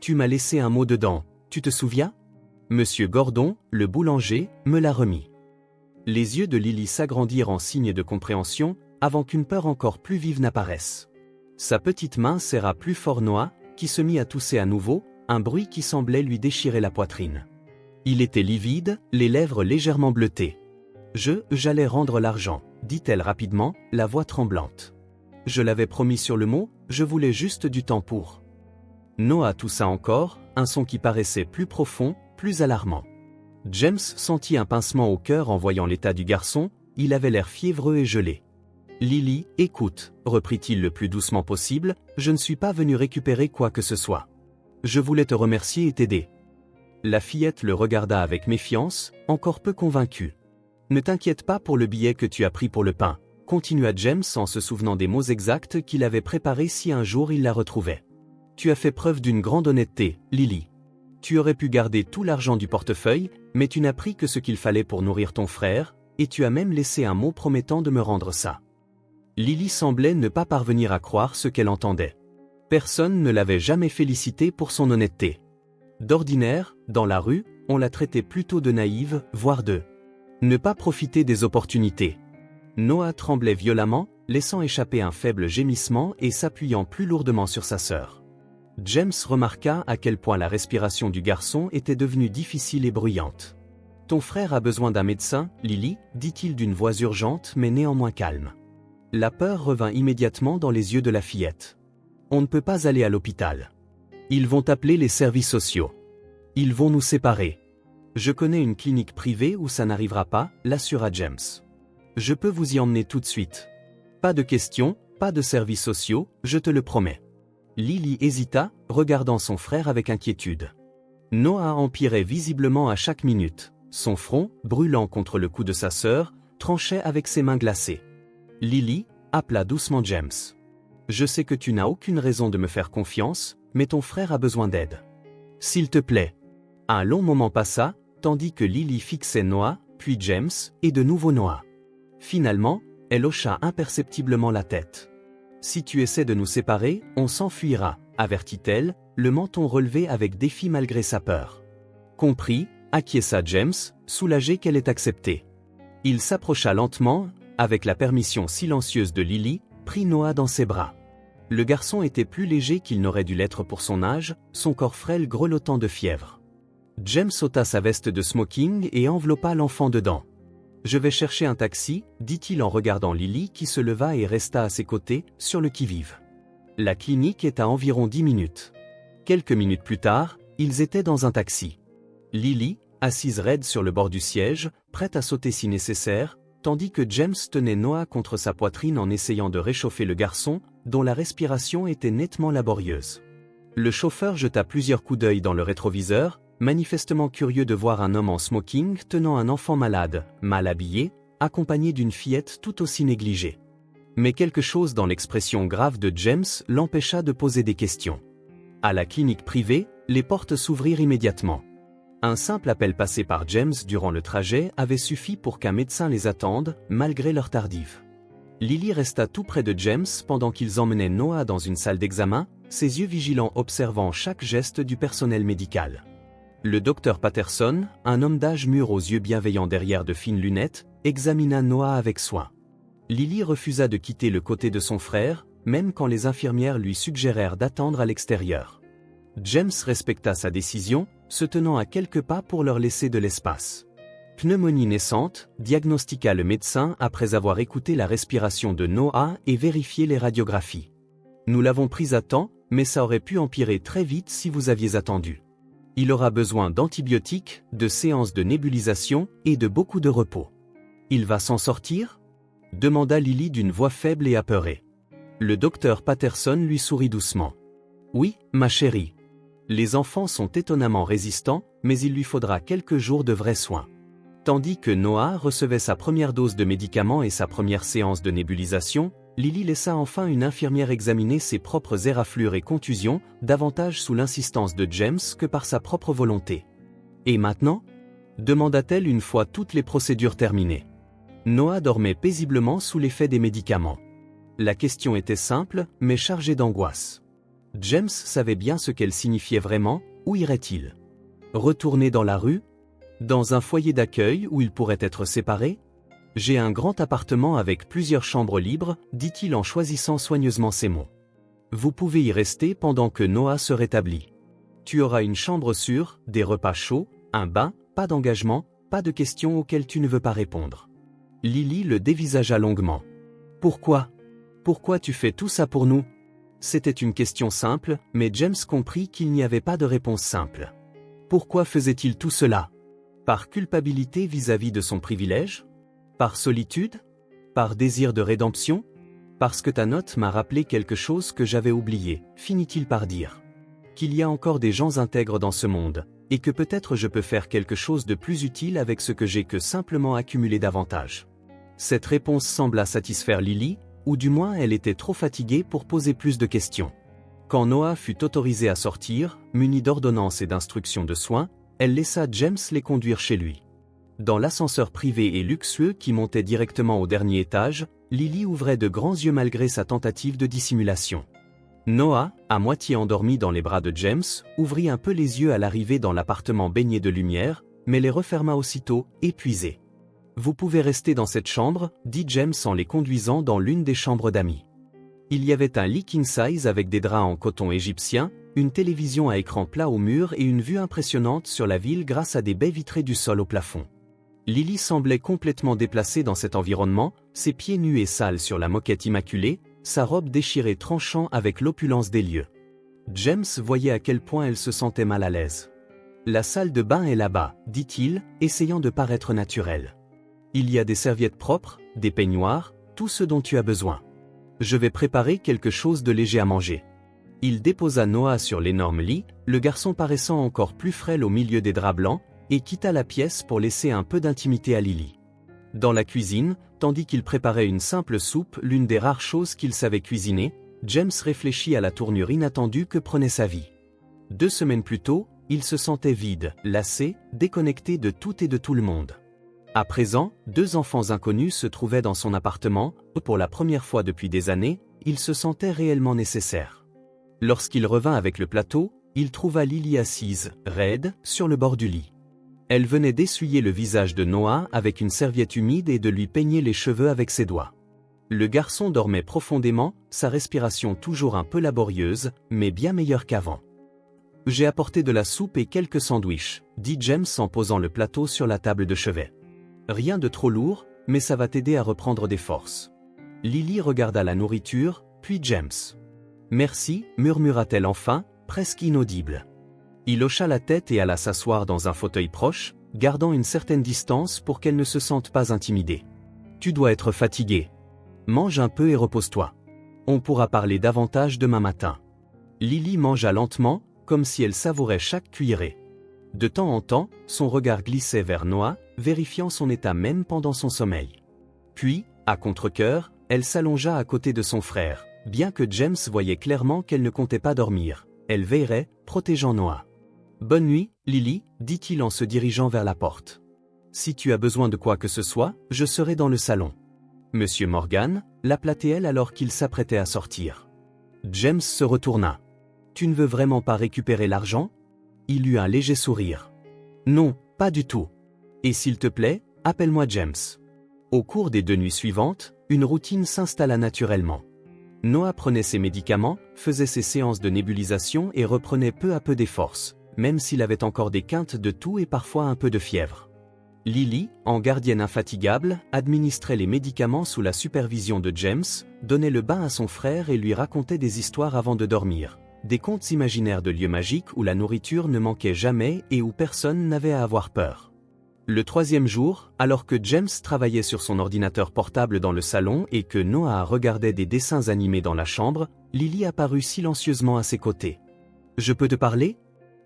Tu m'as laissé un mot dedans, tu te souviens ? Monsieur Gordon, le boulanger, me l'a remis. » Les yeux de Lily s'agrandirent en signe de compréhension, avant qu'une peur encore plus vive n'apparaisse. Sa petite main serra plus fort Noah, qui se mit à tousser à nouveau, un bruit qui semblait lui déchirer la poitrine. Il était livide, les lèvres légèrement bleutées. J'allais rendre l'argent, dit-elle rapidement, la voix tremblante. Je l'avais promis sur le mot, je voulais juste du temps pour. Noah toussa encore, un son qui paraissait plus profond, plus alarmant. James sentit un pincement au cœur en voyant l'état du garçon, il avait l'air fiévreux et gelé. Lily, écoute, reprit-il le plus doucement possible, je ne suis pas venu récupérer quoi que ce soit. Je voulais te remercier et t'aider. La fillette le regarda avec méfiance, encore peu convaincue. Ne t'inquiète pas pour le billet que tu as pris pour le pain, continua James en se souvenant des mots exacts qu'il avait préparés si un jour il la retrouvait. Tu as fait preuve d'une grande honnêteté, Lily. Tu aurais pu garder tout l'argent du portefeuille, mais tu n'as pris que ce qu'il fallait pour nourrir ton frère, et tu as même laissé un mot promettant de me rendre ça. Lily semblait ne pas parvenir à croire ce qu'elle entendait. Personne ne l'avait jamais félicitée pour son honnêteté. D'ordinaire, dans la rue, on la traitait plutôt de naïve, voire de ne pas profiter des opportunités. Noah tremblait violemment, laissant échapper un faible gémissement et s'appuyant plus lourdement sur sa sœur. James remarqua à quel point la respiration du garçon était devenue difficile et bruyante. « Ton frère a besoin d'un médecin, Lily, dit-il d'une voix urgente mais néanmoins calme. La peur revint immédiatement dans les yeux de la fillette. « On ne peut pas aller à l'hôpital. Ils vont appeler les services sociaux. Ils vont nous séparer. Je connais une clinique privée où ça n'arrivera pas, l'assura James. Je peux vous y emmener tout de suite. Pas de questions, pas de services sociaux, je te le promets. » Lily hésita, regardant son frère avec inquiétude. Noah empirait visiblement à chaque minute, son front, brûlant contre le cou de sa sœur, tranchait avec ses mains glacées. Lily, appela doucement James. « Je sais que tu n'as aucune raison de me faire confiance, mais ton frère a besoin d'aide. S'il te plaît. » Un long moment passa, tandis que Lily fixait Noah, puis James, et de nouveau Noah. Finalement, elle hocha imperceptiblement la tête. « Si tu essaies de nous séparer, on s'enfuira, » avertit-elle, le menton relevé avec défi malgré sa peur. « Compris, » acquiesça James, soulagé qu'elle ait accepté. Il s'approcha lentement, avec la permission silencieuse de Lily, prit Noah dans ses bras. Le garçon était plus léger qu'il n'aurait dû l'être pour son âge, son corps frêle grelottant de fièvre. James ôta sa veste de smoking et enveloppa l'enfant dedans. « Je vais chercher un taxi, » dit-il en regardant Lily qui se leva et resta à ses côtés, sur le qui-vive. La clinique est à environ 10 minutes. Quelques minutes plus tard, ils étaient dans un taxi. Lily, assise raide sur le bord du siège, prête à sauter si nécessaire, tandis que James tenait Noah contre sa poitrine en essayant de réchauffer le garçon, dont la respiration était nettement laborieuse. Le chauffeur jeta plusieurs coups d'œil dans le rétroviseur, manifestement curieux de voir un homme en smoking tenant un enfant malade, mal habillé, accompagné d'une fillette tout aussi négligée. Mais quelque chose dans l'expression grave de James l'empêcha de poser des questions. À la clinique privée, les portes s'ouvrirent immédiatement. Un simple appel passé par James durant le trajet avait suffi pour qu'un médecin les attende, malgré leur tardive. Lily resta tout près de James pendant qu'ils emmenaient Noah dans une salle d'examen, ses yeux vigilants observant chaque geste du personnel médical. Le docteur Patterson, un homme d'âge mûr aux yeux bienveillants derrière de fines lunettes, examina Noah avec soin. Lily refusa de quitter le côté de son frère, même quand les infirmières lui suggérèrent d'attendre à l'extérieur. James respecta sa décision, se tenant à quelques pas pour leur laisser de l'espace. « Pneumonie naissante », diagnostiqua le médecin après avoir écouté la respiration de Noah et vérifié les radiographies. « Nous l'avons prise à temps, mais ça aurait pu empirer très vite si vous aviez attendu. Il aura besoin d'antibiotiques, de séances de nébulisation et de beaucoup de repos. »« Il va s'en sortir ?» demanda Lily d'une voix faible et apeurée. Le docteur Patterson lui sourit doucement. « Oui, ma chérie. Les enfants sont étonnamment résistants, mais il lui faudra quelques jours de vrais soins. » Tandis que Noah recevait sa première dose de médicaments et sa première séance de nébulisation, Lily laissa enfin une infirmière examiner ses propres éraflures et contusions, davantage sous l'insistance de James que par sa propre volonté. « Et maintenant » demanda-t-elle une fois toutes les procédures terminées. Noah dormait paisiblement sous l'effet des médicaments. La question était simple, mais chargée d'angoisse. James savait bien ce qu'elle signifiait vraiment, où irait-il? Retourner dans la rue? Dans un foyer d'accueil où ils pourraient être séparés? J'ai un grand appartement avec plusieurs chambres libres, dit-il en choisissant soigneusement ses mots. Vous pouvez y rester pendant que Noah se rétablit. Tu auras une chambre sûre, des repas chauds, un bain, pas d'engagement, pas de questions auxquelles tu ne veux pas répondre. Lily le dévisagea longuement. Pourquoi? Pourquoi tu fais tout ça pour nous? C'était une question simple, mais James comprit qu'il n'y avait pas de réponse simple. Pourquoi faisait-il tout cela? Par culpabilité vis-à-vis de son privilège? Par solitude? Par désir de rédemption? Parce que ta note m'a rappelé quelque chose que j'avais oublié, finit-il par dire. Qu'il y a encore des gens intègres dans ce monde, et que peut-être je peux faire quelque chose de plus utile avec ce que j'ai que simplement accumuler davantage. Cette réponse sembla satisfaire Lily, ou du moins elle était trop fatiguée pour poser plus de questions. Quand Noah fut autorisé à sortir, muni d'ordonnances et d'instructions de soins, elle laissa James les conduire chez lui. Dans l'ascenseur privé et luxueux qui montait directement au dernier étage, Lily ouvrait de grands yeux malgré sa tentative de dissimulation. Noah, à moitié endormi dans les bras de James, ouvrit un peu les yeux à l'arrivée dans l'appartement baigné de lumière, mais les referma aussitôt, épuisé. « Vous pouvez rester dans cette chambre », dit James en les conduisant dans l'une des chambres d'amis. Il y avait un lit king size avec des draps en coton égyptien, une télévision à écran plat au mur et une vue impressionnante sur la ville grâce à des baies vitrées du sol au plafond. Lily semblait complètement déplacée dans cet environnement, ses pieds nus et sales sur la moquette immaculée, sa robe déchirée tranchant avec l'opulence des lieux. James voyait à quel point elle se sentait mal à l'aise. « La salle de bain est là-bas », dit-il, essayant de paraître naturel. « Il y a des serviettes propres, des peignoirs, tout ce dont tu as besoin. Je vais préparer quelque chose de léger à manger. » Il déposa Noah sur l'énorme lit, le garçon paraissant encore plus frêle au milieu des draps blancs, et quitta la pièce pour laisser un peu d'intimité à Lily. Dans la cuisine, tandis qu'il préparait une simple soupe, l'une des rares choses qu'il savait cuisiner, James réfléchit à la tournure inattendue que prenait sa vie. 2 semaines plus tôt, il se sentait vide, lassé, déconnecté de tout et de tout le monde. À présent, 2 enfants inconnus se trouvaient dans son appartement, pour la première fois depuis des années, il se sentait réellement nécessaire. Lorsqu'il revint avec le plateau, il trouva Lily assise, raide, sur le bord du lit. Elle venait d'essuyer le visage de Noah avec une serviette humide et de lui peigner les cheveux avec ses doigts. Le garçon dormait profondément, sa respiration toujours un peu laborieuse, mais bien meilleure qu'avant. « J'ai apporté de la soupe et quelques sandwichs », dit James en posant le plateau sur la table de chevet. « Rien de trop lourd, mais ça va t'aider à reprendre des forces. » Lily regarda la nourriture, puis James. « Merci », murmura-t-elle enfin, presque inaudible. Il hocha la tête et alla s'asseoir dans un fauteuil proche, gardant une certaine distance pour qu'elle ne se sente pas intimidée. « Tu dois être fatigué. Mange un peu et repose-toi. On pourra parler davantage demain matin. » Lily mangea lentement, comme si elle savourait chaque cuillerée. De temps en temps, son regard glissait vers Noah, vérifiant son état même pendant son sommeil. Puis, à contre-cœur, elle s'allongea à côté de son frère, bien que James voyait clairement qu'elle ne comptait pas dormir. Elle veillerait, protégeant Noah. « Bonne nuit, Lily », dit-il en se dirigeant vers la porte. « Si tu as besoin de quoi que ce soit, je serai dans le salon. » Monsieur Morgan, l'appela-t-elle alors qu'il s'apprêtait à sortir. James se retourna. « Tu ne veux vraiment pas récupérer l'argent ?» Il eut un léger sourire. « Non, pas du tout. Et s'il te plaît, appelle-moi James. » Au cours des 2 nuits suivantes, une routine s'installa naturellement. Noah prenait ses médicaments, faisait ses séances de nébulisation et reprenait peu à peu des forces, même s'il avait encore des quintes de toux et parfois un peu de fièvre. Lily, en gardienne infatigable, administrait les médicaments sous la supervision de James, donnait le bain à son frère et lui racontait des histoires avant de dormir. Des contes imaginaires de lieux magiques où la nourriture ne manquait jamais et où personne n'avait à avoir peur. Le 3e jour, alors que James travaillait sur son ordinateur portable dans le salon et que Noah regardait des dessins animés dans la chambre, Lily apparut silencieusement à ses côtés. « Je peux te parler ?»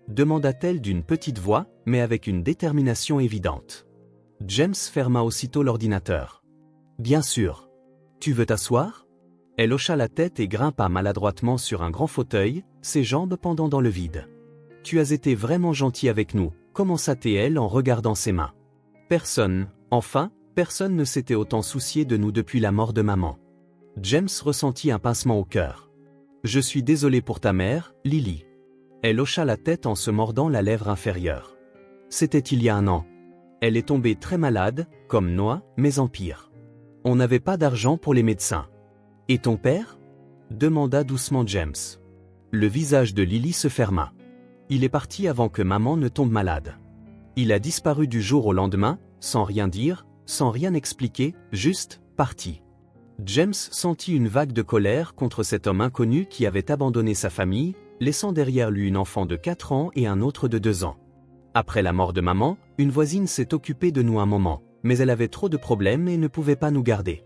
demanda-t-elle d'une petite voix, mais avec une détermination évidente. James ferma aussitôt l'ordinateur. « Bien sûr. Tu veux t'asseoir ?» Elle hocha la tête et grimpa maladroitement sur un grand fauteuil, ses jambes pendant dans le vide. « Tu as été vraiment gentil avec nous », commença-t-elle en regardant ses mains. Personne ne s'était autant soucié de nous depuis la mort de maman. James ressentit un pincement au cœur. « Je suis désolé pour ta mère, Lily. » Elle hocha la tête en se mordant la lèvre inférieure. « C'était il y a 1 an. Elle est tombée très malade, comme Noah, mais en pire. On n'avait pas d'argent pour les médecins. »« Et ton père ?» demanda doucement James. Le visage de Lily se ferma. « Il est parti avant que maman ne tombe malade. Il a disparu du jour au lendemain, sans rien dire, sans rien expliquer, juste parti. James sentit une vague de colère contre cet homme inconnu qui avait abandonné sa famille, laissant derrière lui une enfant de 4 ans et un autre de 2 ans. Après la mort de maman, une voisine s'est occupée de nous un moment, mais elle avait trop de problèmes et ne pouvait pas nous garder.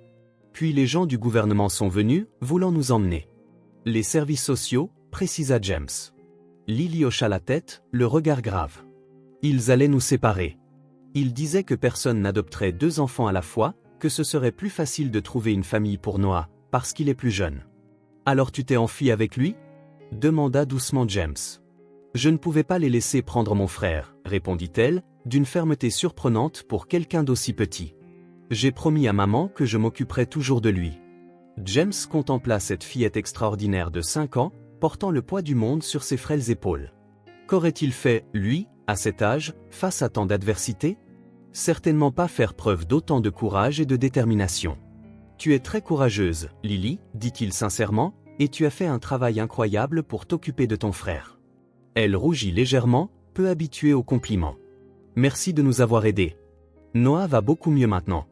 Puis les gens du gouvernement sont venus, voulant nous emmener. Les services sociaux, précisa James. Lily hocha la tête, le regard grave. Ils allaient nous séparer. Ils disaient que personne n'adopterait 2 enfants à la fois, que ce serait plus facile de trouver une famille pour Noah, parce qu'il est plus jeune. Alors tu t'es enfui avec lui ? Demanda doucement James. Je ne pouvais pas les laisser prendre mon frère, répondit-elle, d'une fermeté surprenante pour quelqu'un d'aussi petit. J'ai promis à maman que je m'occuperais toujours de lui. James contempla cette fillette extraordinaire de 5 ans, portant le poids du monde sur ses frêles épaules. Qu'aurait-il fait, lui, à cet âge, face à tant d'adversité ? Certainement pas faire preuve d'autant de courage et de détermination. Tu es très courageuse, Lily, dit-il sincèrement, et tu as fait un travail incroyable pour t'occuper de ton frère. Elle rougit légèrement, peu habituée aux compliments. Merci de nous avoir aidés. Noah va beaucoup mieux maintenant.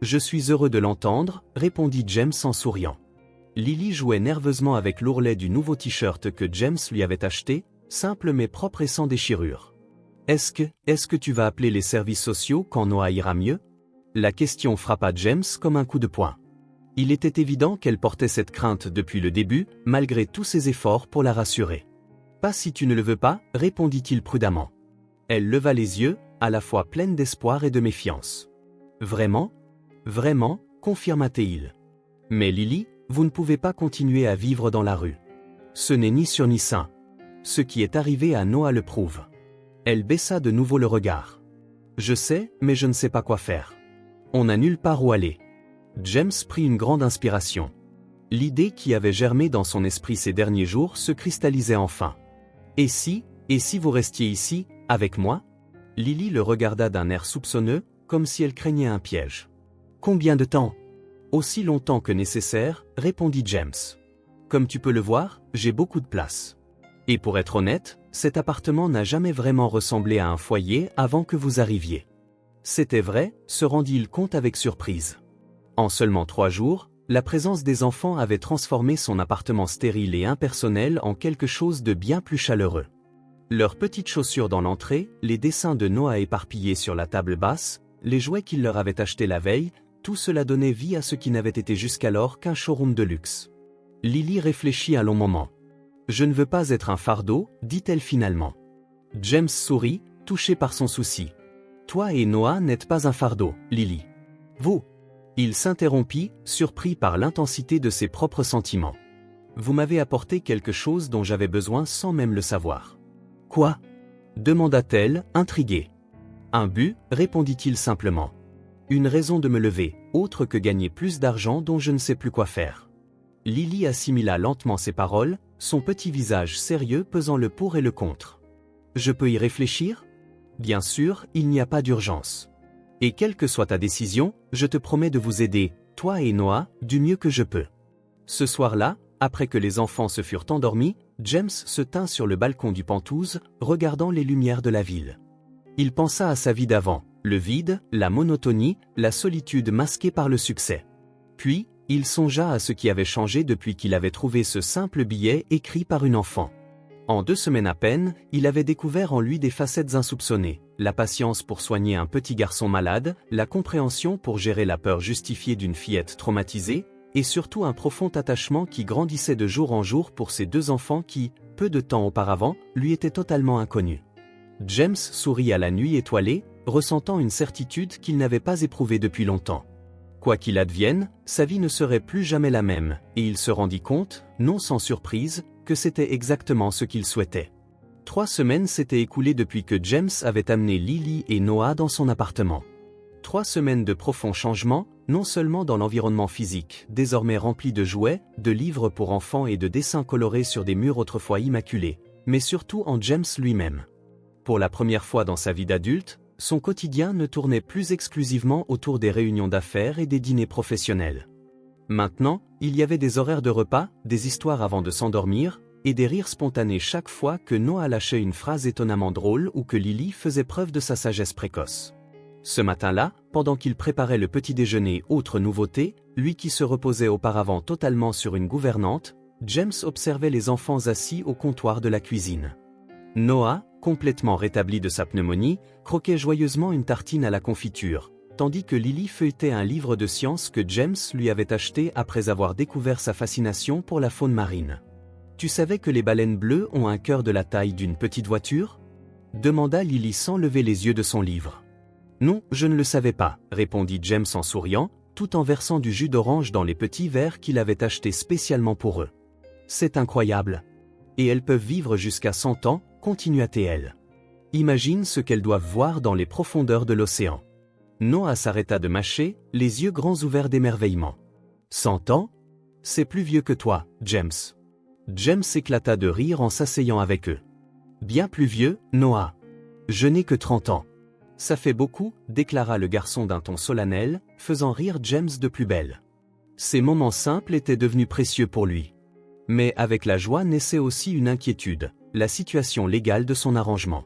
Je suis heureux de l'entendre, répondit James en souriant. Lily jouait nerveusement avec l'ourlet du nouveau t-shirt que James lui avait acheté, simple mais propre et sans déchirure. Est-ce que tu vas appeler les services sociaux quand Noah ira mieux ? La question frappa James comme un coup de poing. Il était évident qu'elle portait cette crainte depuis le début, malgré tous ses efforts pour la rassurer. Pas si tu ne le veux pas, répondit-il prudemment. Elle leva les yeux, à la fois pleine d'espoir et de méfiance. Vraiment ? Vraiment, confirma-t-il. Mais Lily, vous ne pouvez pas continuer à vivre dans la rue. Ce n'est ni sûr ni sain. Ce qui est arrivé à Noah le prouve. Elle baissa de nouveau le regard. Je sais, mais je ne sais pas quoi faire. On n'a nulle part où aller. James prit une grande inspiration. L'idée qui avait germé dans son esprit ces derniers jours se cristallisait enfin. Et si vous restiez ici, avec moi ? Lily le regarda d'un air soupçonneux, comme si elle craignait un piège. Combien de temps ? Aussi longtemps que nécessaire, répondit James. Comme tu peux le voir, j'ai beaucoup de place. Et pour être honnête, cet appartement n'a jamais vraiment ressemblé à un foyer avant que vous arriviez. C'était vrai, se rendit-il compte avec surprise. En seulement 3 jours, la présence des enfants avait transformé son appartement stérile et impersonnel en quelque chose de bien plus chaleureux. Leurs petites chaussures dans l'entrée, les dessins de Noah éparpillés sur la table basse, les jouets qu'il leur avait achetés la veille, tout cela donnait vie à ce qui n'avait été jusqu'alors qu'un showroom de luxe. Lily réfléchit un long moment. « Je ne veux pas être un fardeau », dit-elle finalement. James sourit, touché par son souci. « Toi et Noah n'êtes pas un fardeau, Lily. Vous ?» Il s'interrompit, surpris par l'intensité de ses propres sentiments. « Vous m'avez apporté quelque chose dont j'avais besoin sans même le savoir. »« Quoi ?» demanda-t-elle, intriguée. « Un but, répondit-il simplement. Une raison de me lever, autre que gagner plus d'argent dont je ne sais plus quoi faire. » Lily assimila lentement ses paroles, son petit visage sérieux pesant le pour et le contre. « Je peux y réfléchir ? Bien sûr, il n'y a pas d'urgence. Et quelle que soit ta décision, je te promets de vous aider, toi et Noah, du mieux que je peux. » Ce soir-là, après que les enfants se furent endormis, James se tint sur le balcon du Penthouse, regardant les lumières de la ville. Il pensa à sa vie d'avant, le vide, la monotonie, la solitude masquée par le succès. Puis, il songea à ce qui avait changé depuis qu'il avait trouvé ce simple billet écrit par une enfant. En 2 semaines à peine, il avait découvert en lui des facettes insoupçonnées, la patience pour soigner un petit garçon malade, la compréhension pour gérer la peur justifiée d'une fillette traumatisée, et surtout un profond attachement qui grandissait de jour en jour pour ces 2 enfants qui, peu de temps auparavant, lui étaient totalement inconnus. James sourit à la nuit étoilée, ressentant une certitude qu'il n'avait pas éprouvée depuis longtemps. Quoi qu'il advienne, sa vie ne serait plus jamais la même, et il se rendit compte, non sans surprise, que c'était exactement ce qu'il souhaitait. 3 semaines s'étaient écoulées depuis que James avait amené Lily et Noah dans son appartement. 3 semaines de profonds changements, non seulement dans l'environnement physique, désormais rempli de jouets, de livres pour enfants et de dessins colorés sur des murs autrefois immaculés, mais surtout en James lui-même. Pour la première fois dans sa vie d'adulte, son quotidien ne tournait plus exclusivement autour des réunions d'affaires et des dîners professionnels. Maintenant, il y avait des horaires de repas, des histoires avant de s'endormir, et des rires spontanés chaque fois que Noah lâchait une phrase étonnamment drôle ou que Lily faisait preuve de sa sagesse précoce. Ce matin-là, pendant qu'il préparait le petit déjeuner, autre nouveauté, lui qui se reposait auparavant totalement sur une gouvernante, James observait les enfants assis au comptoir de la cuisine. Noah, complètement rétabli de sa pneumonie, croquait joyeusement une tartine à la confiture, tandis que Lily feuilletait un livre de sciences que James lui avait acheté après avoir découvert sa fascination pour la faune marine. « Tu savais que les baleines bleues ont un cœur de la taille d'une petite voiture ?» demanda Lily sans lever les yeux de son livre. « Non, je ne le savais pas, » répondit James en souriant, tout en versant du jus d'orange dans les petits verres qu'il avait achetés spécialement pour eux. « C'est incroyable. Et elles peuvent vivre jusqu'à 100 ans, continua-t-elle. Imagine ce qu'elles doivent voir dans les profondeurs de l'océan. » Noah s'arrêta de mâcher, les yeux grands ouverts d'émerveillement. « 100 ans ? C'est plus vieux que toi, James. » James éclata de rire en s'asseyant avec eux. « Bien plus vieux, Noah. Je n'ai que 30 ans. » « Ça fait beaucoup, » déclara le garçon d'un ton solennel, faisant rire James de plus belle. Ces moments simples étaient devenus précieux pour lui. Mais avec la joie naissait aussi une inquiétude, la situation légale de son arrangement.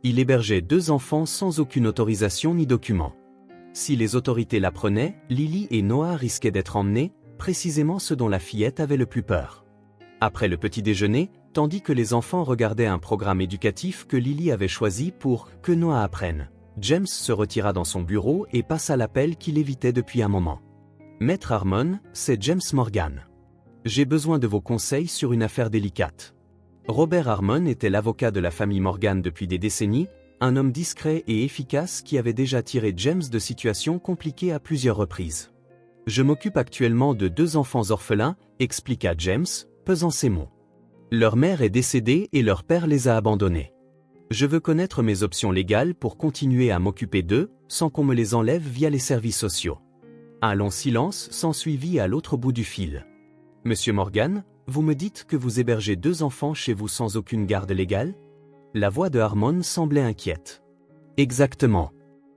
Il hébergeait 2 enfants sans aucune autorisation ni document. Si les autorités l'apprenaient, Lily et Noah risquaient d'être emmenés, précisément ce dont la fillette avait le plus peur. Après le petit déjeuner, tandis que les enfants regardaient un programme éducatif que Lily avait choisi pour que Noah apprenne, James se retira dans son bureau et passa l'appel qu'il évitait depuis un moment. « Maître Harmon, c'est James Morgan. J'ai besoin de vos conseils sur une affaire délicate. » Robert Harmon était l'avocat de la famille Morgan depuis des décennies, un homme discret et efficace qui avait déjà tiré James de situations compliquées à plusieurs reprises. « Je m'occupe actuellement de 2 enfants orphelins, » expliqua James, pesant ses mots. « Leur mère est décédée et leur père les a abandonnés. Je veux connaître mes options légales pour continuer à m'occuper d'eux, sans qu'on me les enlève via les services sociaux. » Un long silence s'ensuivit à l'autre bout du fil. « Monsieur Morgan, vous me dites que vous hébergez 2 enfants chez vous sans aucune garde légale ?» La voix de Harmon semblait inquiète. « Exactement.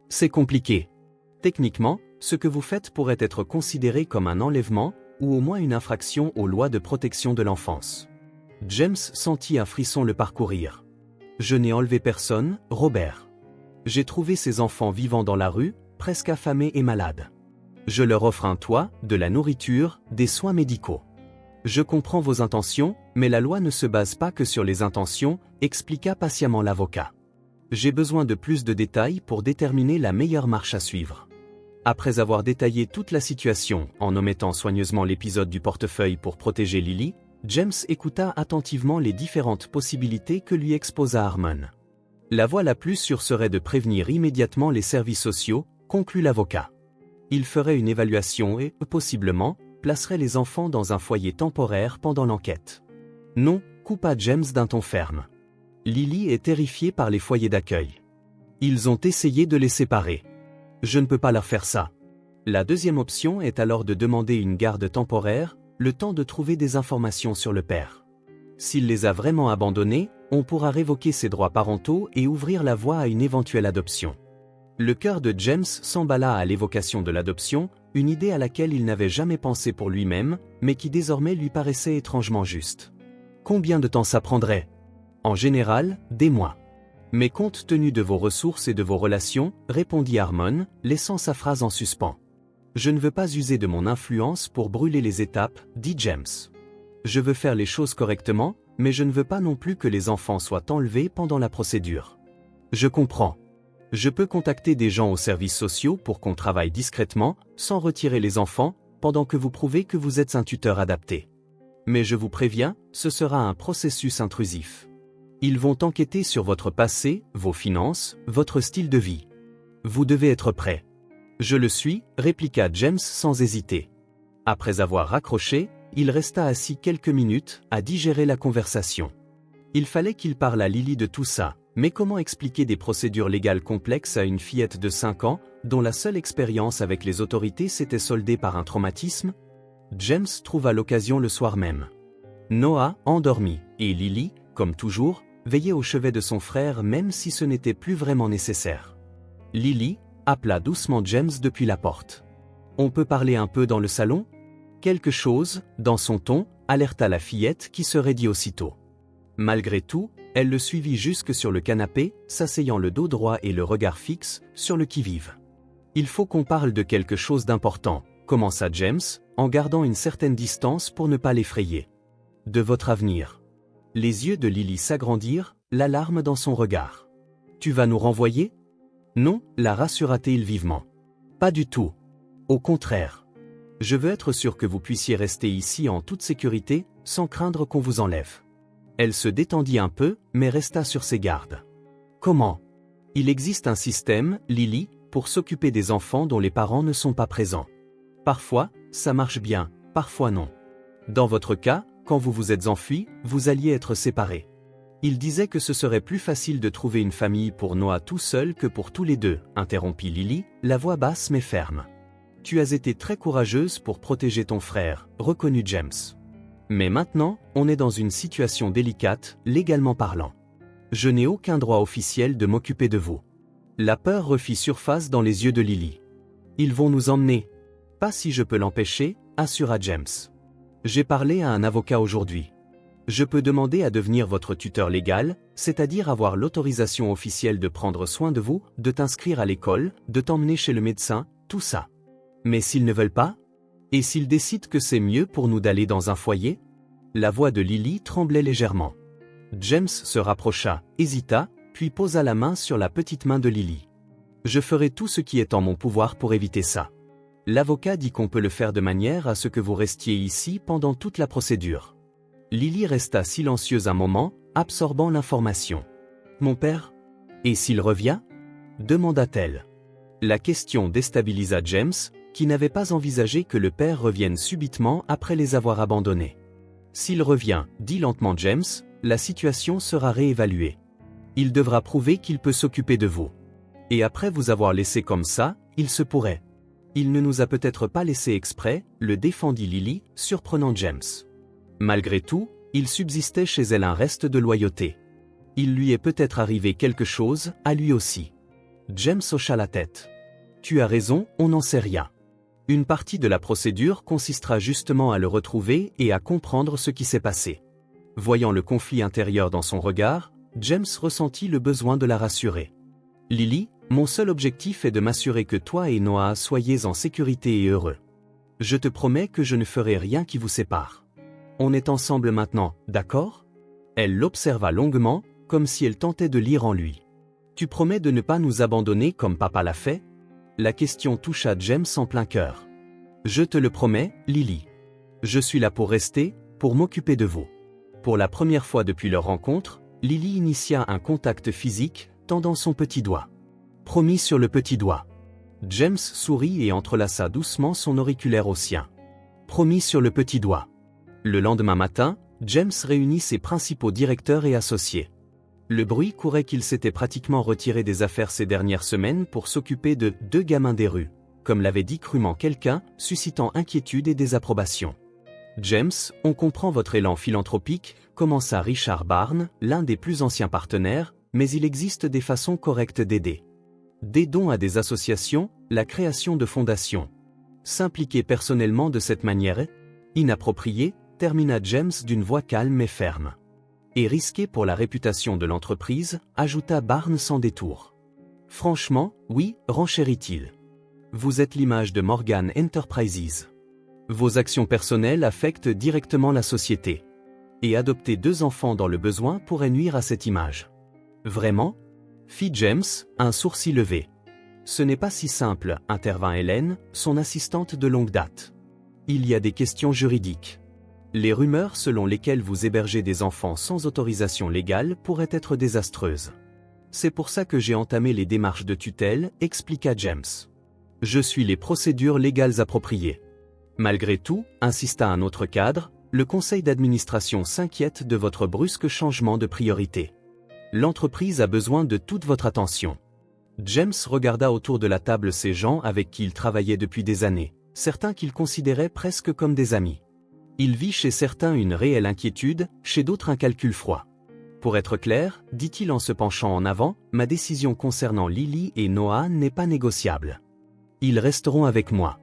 C'est compliqué. Techniquement, ce que vous faites pourrait être considéré comme un enlèvement, ou au moins une infraction aux lois de protection de l'enfance. » James sentit un frisson le parcourir. « Je n'ai enlevé personne, Robert. J'ai trouvé ces enfants vivant dans la rue, presque affamés et malades. Je leur offre un toit, de la nourriture, des soins médicaux. Je comprends vos intentions, mais la loi ne se base pas que sur les intentions, expliqua patiemment l'avocat. J'ai besoin de plus de détails pour déterminer la meilleure marche à suivre. » Après avoir détaillé toute la situation, en omettant soigneusement l'épisode du portefeuille pour protéger Lily, James écouta attentivement les différentes possibilités que lui exposa Harmon. La voie la plus sûre serait de prévenir immédiatement les services sociaux, conclut l'avocat. Il ferait une évaluation et, possiblement, placerait les enfants dans un foyer temporaire pendant l'enquête. Non, coupa James d'un ton ferme. Lily est terrifiée par les foyers d'accueil. Ils ont essayé de les séparer. Je ne peux pas leur faire ça. La deuxième option est alors de demander une garde temporaire, le temps de trouver des informations sur le père. S'il les a vraiment abandonnés, on pourra révoquer ses droits parentaux et ouvrir la voie à une éventuelle adoption. Le cœur de James s'emballa à l'évocation de l'adoption, une idée à laquelle il n'avait jamais pensé pour lui-même, mais qui désormais lui paraissait étrangement juste. Combien de temps ça prendrait ? En général, des mois. Mais compte tenu de vos ressources et de vos relations, répondit Harmon, laissant sa phrase en suspens. Je ne veux pas user de mon influence pour brûler les étapes, dit James. Je veux faire les choses correctement, mais je ne veux pas non plus que les enfants soient enlevés pendant la procédure. Je comprends. Je peux contacter des gens aux services sociaux pour qu'on travaille discrètement, sans retirer les enfants, pendant que vous prouvez que vous êtes un tuteur adapté. Mais je vous préviens, ce sera un processus intrusif. Ils vont enquêter sur votre passé, vos finances, votre style de vie. Vous devez être prêt. Je le suis, répliqua James sans hésiter. Après avoir raccroché, il resta assis quelques minutes, à digérer la conversation. Il fallait qu'il parle à Lily de tout ça, mais comment expliquer des procédures légales complexes à une fillette de 5 ans, dont la seule expérience avec les autorités s'était soldée par un traumatisme ? James trouva l'occasion le soir même. Noah, endormi, et Lily, comme toujours, veillait au chevet de son frère même si ce n'était plus vraiment nécessaire. Lily appela doucement James depuis la porte. « On peut parler un peu dans le salon ?» Quelque chose, dans son ton, alerta la fillette qui se raidit aussitôt. Malgré tout, elle le suivit jusque sur le canapé, s'asseyant le dos droit et le regard fixe, sur le qui-vive. « Il faut qu'on parle de quelque chose d'important », commença James, en gardant une certaine distance pour ne pas l'effrayer. « De votre avenir. » Les yeux de Lily s'agrandirent, l'alarme dans son regard. « Tu vas nous renvoyer ?» « Non, » la rassura-t-il vivement. « Pas du tout. Au contraire. Je veux être sûr que vous puissiez rester ici en toute sécurité, sans craindre qu'on vous enlève. » Elle se détendit un peu, mais resta sur ses gardes. « Comment ? Il existe un système, Lily, pour s'occuper des enfants dont les parents ne sont pas présents. Parfois, ça marche bien, parfois non. Dans votre cas, quand vous vous êtes enfui, vous alliez être séparés. Il disait que ce serait plus facile de trouver une famille pour Noah tout seul que pour tous les deux, interrompit Lily, la voix basse mais ferme. Tu as été très courageuse pour protéger ton frère, reconnut James. Mais maintenant, on est dans une situation délicate, légalement parlant. Je n'ai aucun droit officiel de m'occuper de vous. La peur refit surface dans les yeux de Lily. Ils vont nous emmener. Pas si je peux l'empêcher, assura James. J'ai parlé à un avocat aujourd'hui. Je peux demander à devenir votre tuteur légal, c'est-à-dire avoir l'autorisation officielle de prendre soin de vous, de t'inscrire à l'école, de t'emmener chez le médecin, tout ça. Mais s'ils ne veulent pas ? Et s'ils décident que c'est mieux pour nous d'aller dans un foyer ? La voix de Lily tremblait légèrement. James se rapprocha, hésita, puis posa la main sur la petite main de Lily. Je ferai tout ce qui est en mon pouvoir pour éviter ça. L'avocat dit qu'on peut le faire de manière à ce que vous restiez ici pendant toute la procédure. Lily resta silencieuse un moment, absorbant l'information. Mon père ? Et s'il revient ? Demanda-t-elle. La question déstabilisa James, qui n'avait pas envisagé que le père revienne subitement après les avoir abandonnés. S'il revient, dit lentement James, la situation sera réévaluée. Il devra prouver qu'il peut s'occuper de vous. Et après vous avoir laissé comme ça, il se pourrait. Il ne nous a peut-être pas laissé exprès, le défendit Lily, surprenant James. Malgré tout, il subsistait chez elle un reste de loyauté. Il lui est peut-être arrivé quelque chose, à lui aussi. James hocha la tête. Tu as raison, on n'en sait rien. Une partie de la procédure consistera justement à le retrouver et à comprendre ce qui s'est passé. Voyant le conflit intérieur dans son regard, James ressentit le besoin de la rassurer. Lily, mon seul objectif est de m'assurer que toi et Noah soyez en sécurité et heureux. Je te promets que je ne ferai rien qui vous sépare. On est ensemble maintenant, d'accord ? Elle l'observa longuement, comme si elle tentait de lire en lui. Tu promets de ne pas nous abandonner comme papa l'a fait ? La question toucha James en plein cœur. Je te le promets, Lily. Je suis là pour rester, pour m'occuper de vous. Pour la première fois depuis leur rencontre, Lily initia un contact physique, tendant son petit doigt. Promis sur le petit doigt. James sourit et entrelaça doucement son auriculaire au sien. Promis sur le petit doigt. Le lendemain matin, James réunit ses principaux directeurs et associés. Le bruit courait qu'il s'était pratiquement retiré des affaires ces dernières semaines pour s'occuper de 2 gamins des rues, comme l'avait dit crûment quelqu'un, suscitant inquiétude et désapprobation. James, on comprend votre élan philanthropique, commença Richard Barnes, l'un des plus anciens partenaires, mais il existe des façons correctes d'aider. Des dons à des associations, la création de fondations. S'impliquer personnellement de cette manière est inapproprié, termina James d'une voix calme et ferme. Et risqué pour la réputation de l'entreprise, ajouta Barnes sans détour. Franchement, oui, renchérit-il. Vous êtes l'image de Morgan Enterprises. Vos actions personnelles affectent directement la société. Et adopter 2 enfants dans le besoin pourrait nuire à cette image. Vraiment ? Fit James, un sourcil levé. Ce n'est pas si simple, intervint Hélène, son assistante de longue date. Il y a des questions juridiques. Les rumeurs selon lesquelles vous hébergez des enfants sans autorisation légale pourraient être désastreuses. C'est pour ça que j'ai entamé les démarches de tutelle, expliqua James. Je suis les procédures légales appropriées. Malgré tout, insista un autre cadre, le conseil d'administration s'inquiète de votre brusque changement de priorité. L'entreprise a besoin de toute votre attention. James regarda autour de la table ces gens avec qui il travaillait depuis des années, certains qu'il considérait presque comme des amis. Il vit chez certains une réelle inquiétude, chez d'autres un calcul froid. Pour être clair, dit-il en se penchant en avant, ma décision concernant Lily et Noah n'est pas négociable. Ils resteront avec moi.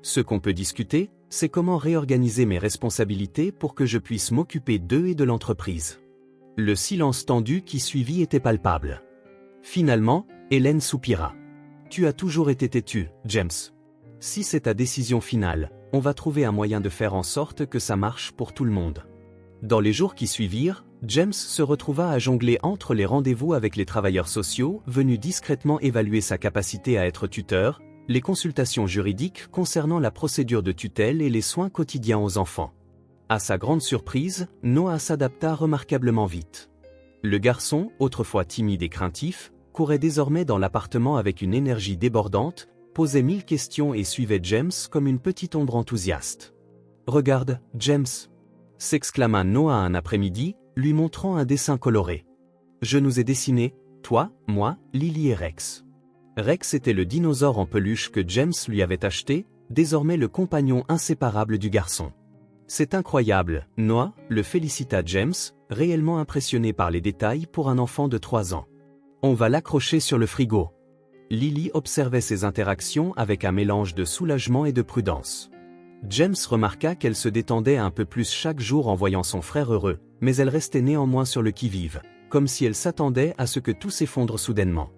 Ce qu'on peut discuter, c'est comment réorganiser mes responsabilités pour que je puisse m'occuper d'eux et de l'entreprise. Le silence tendu qui suivit était palpable. Finalement, Hélène soupira. Tu as toujours été têtu, James. Si c'est ta décision finale, on va trouver un moyen de faire en sorte que ça marche pour tout le monde. Dans les jours qui suivirent, James se retrouva à jongler entre les rendez-vous avec les travailleurs sociaux venus discrètement évaluer sa capacité à être tuteur, les consultations juridiques concernant la procédure de tutelle et les soins quotidiens aux enfants. À sa grande surprise, Noah s'adapta remarquablement vite. Le garçon, autrefois timide et craintif, courait désormais dans l'appartement avec une énergie débordante, posait 1000 questions et suivait James comme une petite ombre enthousiaste. « Regarde, James !» s'exclama Noah un après-midi, lui montrant un dessin coloré. « Je nous ai dessiné, toi, moi, Lily et Rex. » Rex était le dinosaure en peluche que James lui avait acheté, désormais le compagnon inséparable du garçon. « C'est incroyable, Noah », le félicita James, réellement impressionné par les détails pour un enfant de 3 ans. « On va l'accrocher sur le frigo. » Lily observait ses interactions avec un mélange de soulagement et de prudence. James remarqua qu'elle se détendait un peu plus chaque jour en voyant son frère heureux, mais elle restait néanmoins sur le qui-vive, comme si elle s'attendait à ce que tout s'effondre soudainement.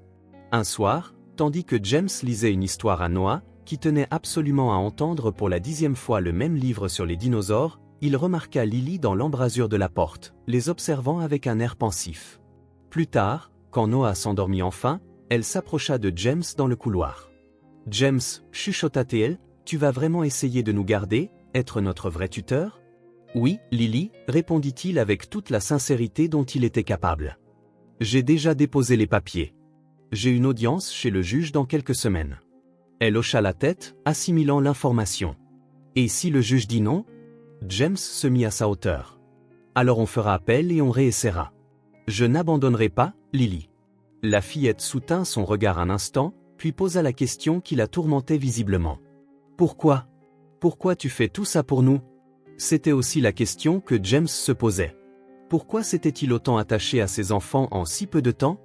Un soir, tandis que James lisait une histoire à Noah, qui tenait absolument à entendre pour la 10e fois le même livre sur les dinosaures, il remarqua Lily dans l'embrasure de la porte, les observant avec un air pensif. Plus tard, quand Noah s'endormit enfin, elle s'approcha de James dans le couloir. « James, chuchota-t-elle, tu vas vraiment essayer de nous garder, être notre vrai tuteur ?»« Oui, Lily, » répondit-il avec toute la sincérité dont il était capable. « J'ai déjà déposé les papiers. J'ai une audience chez le juge dans quelques semaines. » Elle hocha la tête, assimilant l'information. « Et si le juge dit non ?» James se mit à sa hauteur. « Alors on fera appel et on réessaiera. Je n'abandonnerai pas, Lily. » La fillette soutint son regard un instant, puis posa la question qui la tourmentait visiblement. « Pourquoi ? Pourquoi tu fais tout ça pour nous ?» C'était aussi la question que James se posait. Pourquoi s'était-il autant attaché à ses enfants en si peu de temps ?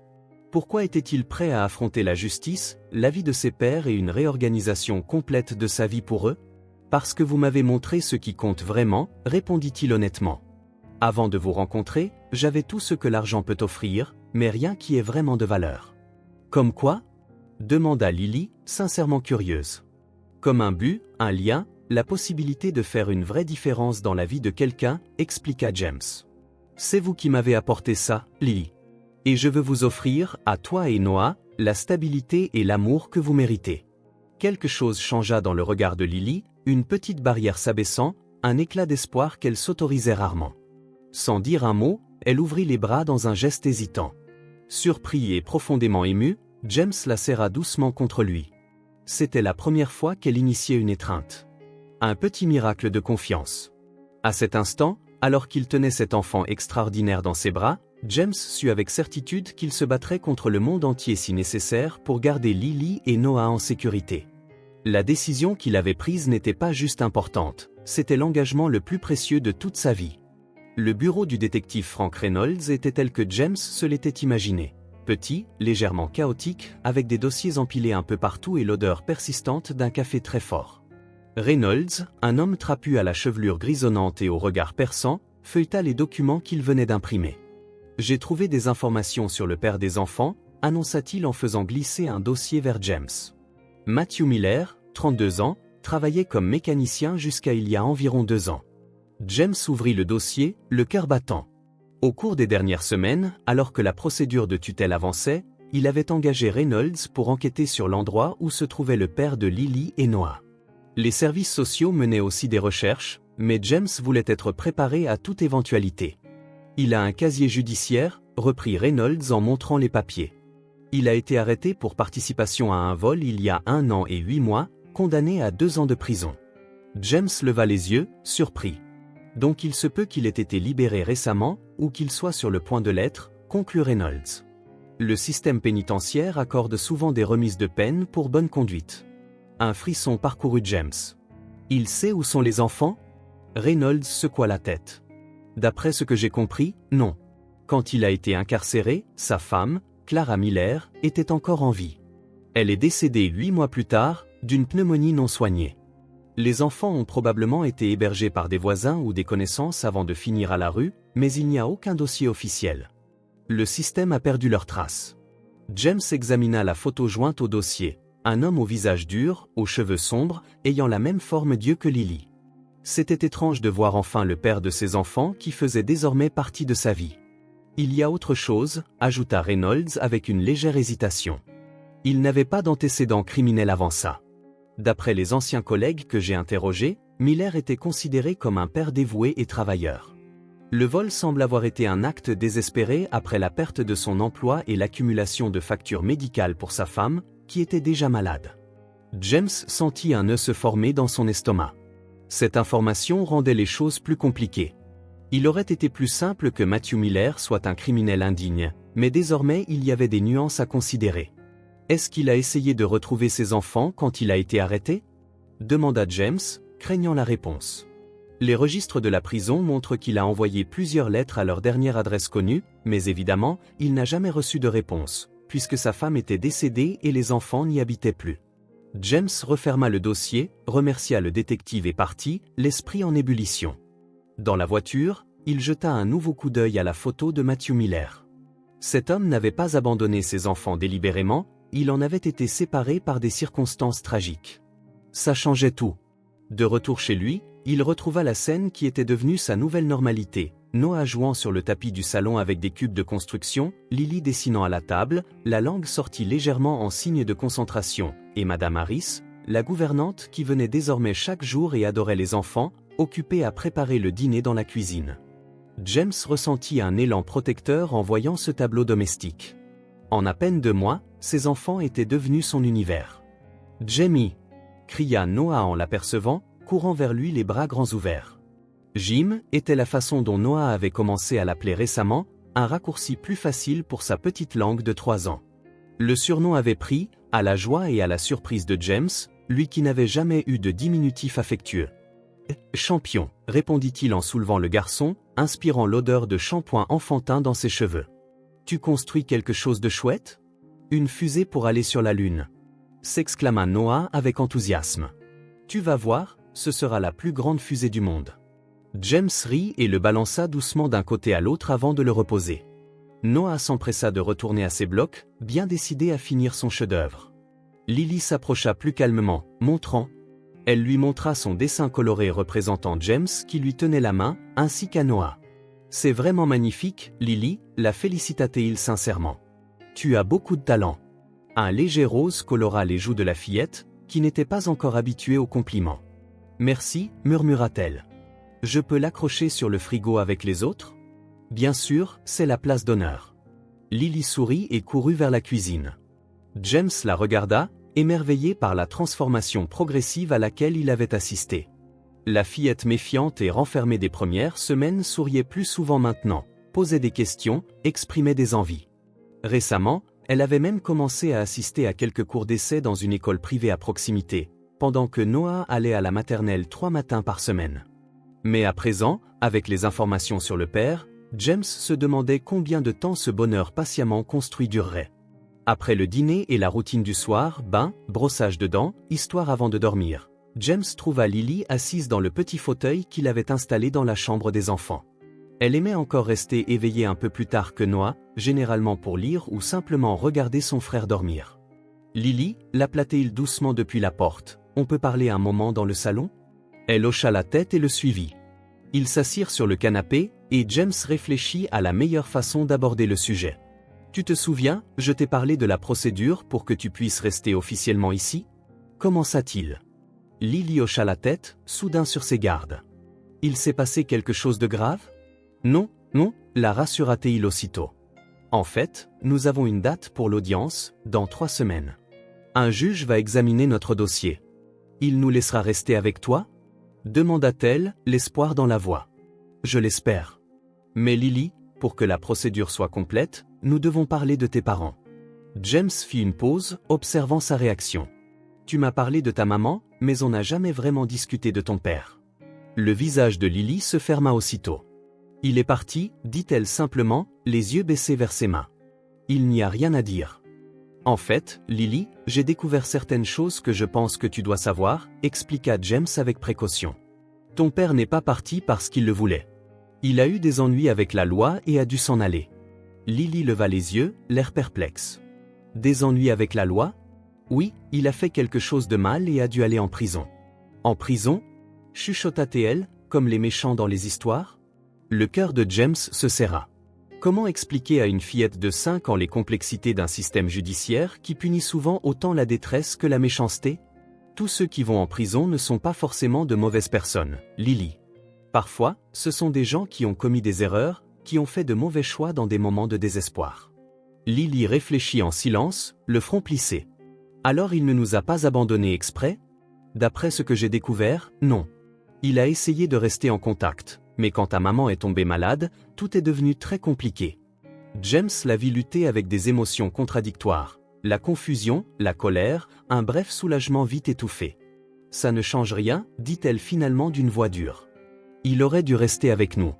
Pourquoi était-il prêt à affronter la justice, l'avis de ses pairs et une réorganisation complète de sa vie pour eux ? Parce que vous m'avez montré ce qui compte vraiment, répondit-il honnêtement. Avant de vous rencontrer, j'avais tout ce que l'argent peut offrir, mais rien qui ait vraiment de valeur. Comme quoi ? Demanda Lily, sincèrement curieuse. Comme un but, un lien, la possibilité de faire une vraie différence dans la vie de quelqu'un, expliqua James. C'est vous qui m'avez apporté ça, Lily. Et je veux vous offrir, à toi et Noah, la stabilité et l'amour que vous méritez. Quelque chose changea dans le regard de Lily, une petite barrière s'abaissant, un éclat d'espoir qu'elle s'autorisait rarement. Sans dire un mot, elle ouvrit les bras dans un geste hésitant. Surpris et profondément ému, James la serra doucement contre lui. C'était la première fois qu'elle initiait une étreinte. Un petit miracle de confiance. À cet instant, alors qu'il tenait cet enfant extraordinaire dans ses bras, James sut avec certitude qu'il se battrait contre le monde entier si nécessaire pour garder Lily et Noah en sécurité. La décision qu'il avait prise n'était pas juste importante, c'était l'engagement le plus précieux de toute sa vie. Le bureau du détective Frank Reynolds était tel que James se l'était imaginé. Petit, légèrement chaotique, avec des dossiers empilés un peu partout et l'odeur persistante d'un café très fort. Reynolds, un homme trapu à la chevelure grisonnante et au regard perçant, feuilleta les documents qu'il venait d'imprimer. « J'ai trouvé des informations sur le père des enfants », annonça-t-il en faisant glisser un dossier vers James. Matthew Miller, 32 ans, travaillait comme mécanicien jusqu'à il y a environ 2 ans. James ouvrit le dossier, le cœur battant. Au cours des dernières semaines, alors que la procédure de tutelle avançait, il avait engagé Reynolds pour enquêter sur l'endroit où se trouvait le père de Lily et Noah. Les services sociaux menaient aussi des recherches, mais James voulait être préparé à toute éventualité. Il a un casier judiciaire, reprit Reynolds en montrant les papiers. Il a été arrêté pour participation à un vol il y a 1 an et 8 mois, condamné à 2 ans de prison. James leva les yeux, surpris. Donc il se peut qu'il ait été libéré récemment, ou qu'il soit sur le point de l'être, conclut Reynolds. Le système pénitentiaire accorde souvent des remises de peine pour bonne conduite. Un frisson parcourut James. Il sait où sont les enfants ? Reynolds secoua la tête. D'après ce que j'ai compris, non. Quand il a été incarcéré, sa femme, Clara Miller, était encore en vie. Elle est décédée 8 mois plus tard, d'une pneumonie non soignée. Les enfants ont probablement été hébergés par des voisins ou des connaissances avant de finir à la rue, mais il n'y a aucun dossier officiel. Le système a perdu leurs traces. James examina la photo jointe au dossier. Un homme au visage dur, aux cheveux sombres, ayant la même forme d'yeux que Lily. C'était étrange de voir enfin le père de ses enfants qui faisait désormais partie de sa vie. Il y a autre chose, ajouta Reynolds avec une légère hésitation. Il n'avait pas d'antécédents criminels avant ça. D'après les anciens collègues que j'ai interrogés, Miller était considéré comme un père dévoué et travailleur. Le vol semble avoir été un acte désespéré après la perte de son emploi et l'accumulation de factures médicales pour sa femme, qui était déjà malade. James sentit un nœud se former dans son estomac. Cette information rendait les choses plus compliquées. Il aurait été plus simple que Matthew Miller soit un criminel indigne, mais désormais il y avait des nuances à considérer. Est-ce qu'il a essayé de retrouver ses enfants quand il a été arrêté ? Demanda James, craignant la réponse. Les registres de la prison montrent qu'il a envoyé plusieurs lettres à leur dernière adresse connue, mais évidemment, il n'a jamais reçu de réponse, puisque sa femme était décédée et les enfants n'y habitaient plus. James referma le dossier, remercia le détective et partit, l'esprit en ébullition. Dans la voiture, il jeta un nouveau coup d'œil à la photo de Matthew Miller. Cet homme n'avait pas abandonné ses enfants délibérément, il en avait été séparé par des circonstances tragiques. Ça changeait tout. De retour chez lui, il retrouva la scène qui était devenue sa nouvelle normalité. Noah jouant sur le tapis du salon avec des cubes de construction, Lily dessinant à la table, la langue sortie légèrement en signe de concentration, et Madame Harris, la gouvernante qui venait désormais chaque jour et adorait les enfants, occupée à préparer le dîner dans la cuisine. James ressentit un élan protecteur en voyant ce tableau domestique. En à peine 2 mois, ses enfants étaient devenus son univers. « Jamie !» cria Noah en l'apercevant, courant vers lui les bras grands ouverts. Jim était la façon dont Noah avait commencé à l'appeler récemment, un raccourci plus facile pour sa petite langue de 3 ans. Le surnom avait pris, à la joie et à la surprise de James, lui qui n'avait jamais eu de diminutif affectueux. « Champion », répondit-il en soulevant le garçon, inspirant l'odeur de shampoing enfantin dans ses cheveux. « Tu construis quelque chose de chouette ? Une fusée pour aller sur la Lune » s'exclama Noah avec enthousiasme. « Tu vas voir, ce sera la plus grande fusée du monde. » James rit et le balança doucement d'un côté à l'autre avant de le reposer. Noah s'empressa de retourner à ses blocs, bien décidé à finir son chef-d'œuvre. Lily s'approcha plus calmement, montrant. Elle lui montra son dessin coloré représentant James qui lui tenait la main, ainsi qu'à Noah. « C'est vraiment magnifique, Lily », la félicita-t-il sincèrement. « Tu as beaucoup de talent. » Un léger rose colora les joues de la fillette, qui n'était pas encore habituée aux compliments. « Merci, murmura-t-elle. Je peux l'accrocher sur le frigo avec les autres ? Bien sûr, c'est la place d'honneur. » Lily sourit et courut vers la cuisine. James la regarda, émerveillé par la transformation progressive à laquelle il avait assisté. La fillette méfiante et renfermée des premières semaines souriait plus souvent maintenant, posait des questions, exprimait des envies. Récemment, elle avait même commencé à assister à quelques cours d'essai dans une école privée à proximité, pendant que Noah allait à la maternelle 3 matins par semaine. Mais à présent, avec les informations sur le père, James se demandait combien de temps ce bonheur patiemment construit durerait. Après le dîner et la routine du soir, bain, brossage de dents, histoire avant de dormir, James trouva Lily assise dans le petit fauteuil qu'il avait installé dans la chambre des enfants. Elle aimait encore rester éveillée un peu plus tard que Noah, généralement pour lire ou simplement regarder son frère dormir. « Lily » l'appela-t-il doucement depuis la porte, « on peut parler un moment dans le salon ?» Elle hocha la tête et le suivit. Ils s'assirent sur le canapé, et James réfléchit à la meilleure façon d'aborder le sujet. « Tu te souviens, je t'ai parlé de la procédure pour que tu puisses rester officiellement ici ?» commença-t-il. Lily hocha la tête, soudain sur ses gardes. « Il s'est passé quelque chose de grave ? » « Non, non, la rassura-t-il aussitôt. En fait, nous avons une date pour l'audience, dans 3 semaines. Un juge va examiner notre dossier. Il nous laissera rester avec toi ? Demanda-t-elle, l'espoir dans la voix. Je l'espère. Mais Lily, pour que la procédure soit complète, nous devons parler de tes parents. James fit une pause, observant sa réaction. Tu m'as parlé de ta maman, mais on n'a jamais vraiment discuté de ton père. Le visage de Lily se ferma aussitôt. Il est parti, dit-elle simplement, les yeux baissés vers ses mains. Il n'y a rien à dire. En fait, Lily, j'ai découvert certaines choses que je pense que tu dois savoir, expliqua James avec précaution. Ton père n'est pas parti parce qu'il le voulait. Il a eu des ennuis avec la loi et a dû s'en aller. Lily leva les yeux, l'air perplexe. Des ennuis avec la loi? Oui, il a fait quelque chose de mal et a dû aller en prison. En prison? Chuchota-t-elle, comme les méchants dans les histoires? Le cœur de James se serra. Comment expliquer à une fillette de 5 ans les complexités d'un système judiciaire qui punit souvent autant la détresse que la méchanceté? Tous ceux qui vont en prison ne sont pas forcément de mauvaises personnes, Lily. Parfois, ce sont des gens qui ont commis des erreurs, qui ont fait de mauvais choix dans des moments de désespoir. Lily réfléchit en silence, le front plissé. Alors il ne nous a pas abandonnés exprès? D'après ce que j'ai découvert, non. Il a essayé de rester en contact, mais quand ta maman est tombée malade, tout est devenu très compliqué. James la vit lutter avec des émotions contradictoires. La confusion, la colère, un bref soulagement vite étouffé. Ça ne change rien, dit-elle finalement d'une voix dure. Il aurait dû rester avec nous.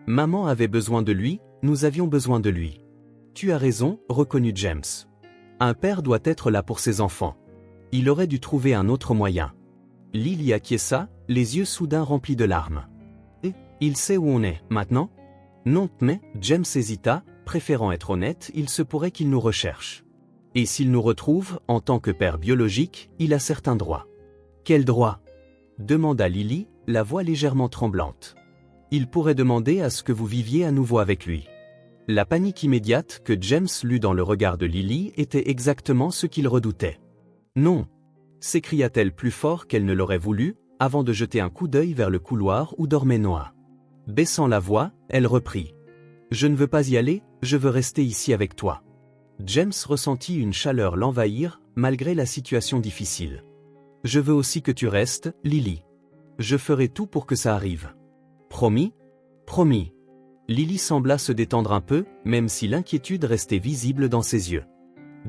Maman avait besoin de lui, nous avions besoin de lui. Tu as raison, reconnut James. Un père doit être là pour ses enfants. Il aurait dû trouver un autre moyen. Lily acquiesça, les yeux soudain remplis de larmes. Et, il sait où on est, maintenant? Non, mais, James hésita, préférant être honnête, il se pourrait qu'il nous recherche. Et s'il nous retrouve, en tant que père biologique, il a certains droits. Quels droits? Demanda Lily, la voix légèrement tremblante. Il pourrait demander à ce que vous viviez à nouveau avec lui. La panique immédiate que James lut dans le regard de Lily était exactement ce qu'il redoutait. Non! S'écria-t-elle plus fort qu'elle ne l'aurait voulu, avant de jeter un coup d'œil vers le couloir où dormait Noah. Baissant la voix, elle reprit. Je ne veux pas y aller, je veux rester ici avec toi. James ressentit une chaleur l'envahir, malgré la situation difficile. Je veux aussi que tu restes, Lily. Je ferai tout pour que ça arrive. Promis? Promis. Lily sembla se détendre un peu, même si l'inquiétude restait visible dans ses yeux.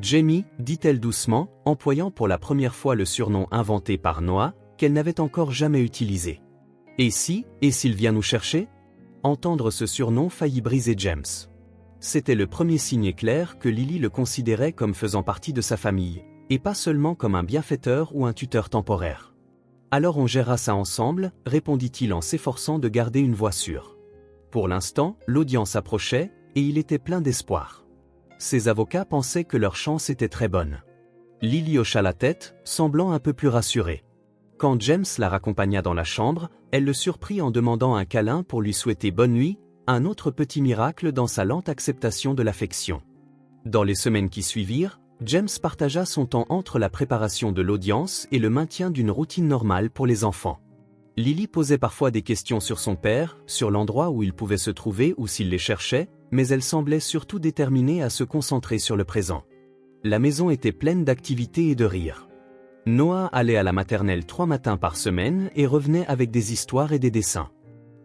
Jamie, dit-elle doucement, employant pour la première fois le surnom inventé par Noah, qu'elle n'avait encore jamais utilisé. Et s'il vient nous chercher? Entendre ce surnom faillit briser James. C'était le premier signe clair que Lily le considérait comme faisant partie de sa famille, et pas seulement comme un bienfaiteur ou un tuteur temporaire. Alors on gérera ça ensemble, répondit-il en s'efforçant de garder une voix sûre. Pour l'instant, l'audience approchait, et il était plein d'espoir. Ses avocats pensaient que leur chance était très bonne. Lily hocha la tête, semblant un peu plus rassurée. Quand James la raccompagna dans la chambre, elle le surprit en demandant un câlin pour lui souhaiter bonne nuit, un autre petit miracle dans sa lente acceptation de l'affection. Dans les semaines qui suivirent, James partagea son temps entre la préparation de l'audience et le maintien d'une routine normale pour les enfants. Lily posait parfois des questions sur son père, sur l'endroit où il pouvait se trouver ou s'il les cherchait, mais elle semblait surtout déterminée à se concentrer sur le présent. La maison était pleine d'activités et de rires. Noah allait à la maternelle 3 matins par semaine et revenait avec des histoires et des dessins.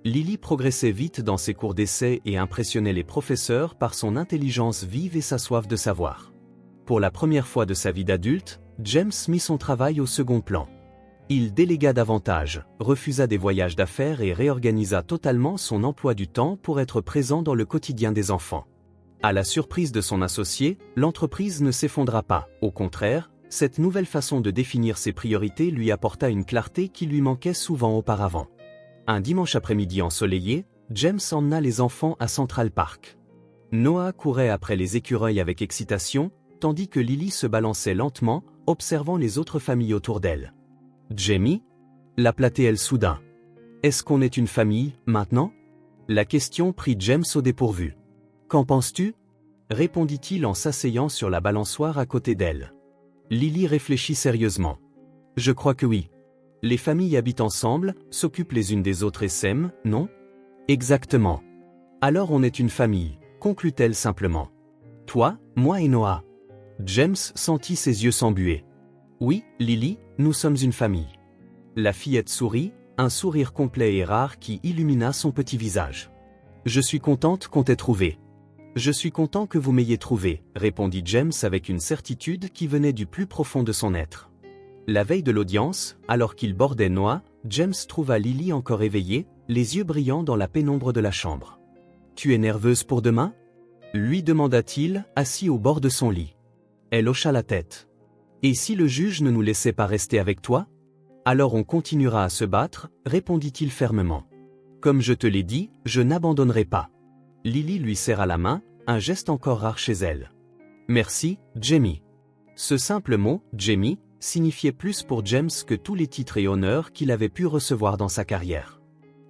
Lily progressait vite dans ses cours d'essai et impressionnait les professeurs par son intelligence vive et sa soif de savoir. Pour la première fois de sa vie d'adulte, James mit son travail au second plan. Il délégua davantage, refusa des voyages d'affaires et réorganisa totalement son emploi du temps pour être présent dans le quotidien des enfants. À la surprise de son associé, l'entreprise ne s'effondra pas, au contraire, cette nouvelle façon de définir ses priorités lui apporta une clarté qui lui manquait souvent auparavant. Un dimanche après-midi ensoleillé, James emmena les enfants à Central Park. Noah courait après les écureuils avec excitation, tandis que Lily se balançait lentement, observant les autres familles autour d'elle. « Jamie » l'appela-t-elle soudain. « Est-ce qu'on est une famille, maintenant » La question prit James au dépourvu. « Qu'en penses-tu » répondit-il en s'asseyant sur la balançoire à côté d'elle. Lily réfléchit sérieusement. « Je crois que oui. Les familles habitent ensemble, s'occupent les unes des autres et s'aiment, non ?»« Exactement. Alors on est une famille, conclut-elle simplement. Toi, moi et Noah. » James sentit ses yeux s'embuer. « Oui, Lily, nous sommes une famille. » La fillette sourit, un sourire complet et rare qui illumina son petit visage. « Je suis contente qu'on t'ait trouvé. »« Je suis content que vous m'ayez trouvé, » répondit James avec une certitude qui venait du plus profond de son être. La veille de l'audience, alors qu'il bordait Noah, James trouva Lily encore éveillée, les yeux brillants dans la pénombre de la chambre. « Tu es nerveuse pour demain ?» lui demanda-t-il, assis au bord de son lit. Elle hocha la tête. Et si le juge ne nous laissait pas rester avec toi? Alors on continuera à se battre, répondit-il fermement. Comme je te l'ai dit, je n'abandonnerai pas. Lily lui serra la main, un geste encore rare chez elle. Merci, Jamie. Ce simple mot, Jamie, signifiait plus pour James que tous les titres et honneurs qu'il avait pu recevoir dans sa carrière.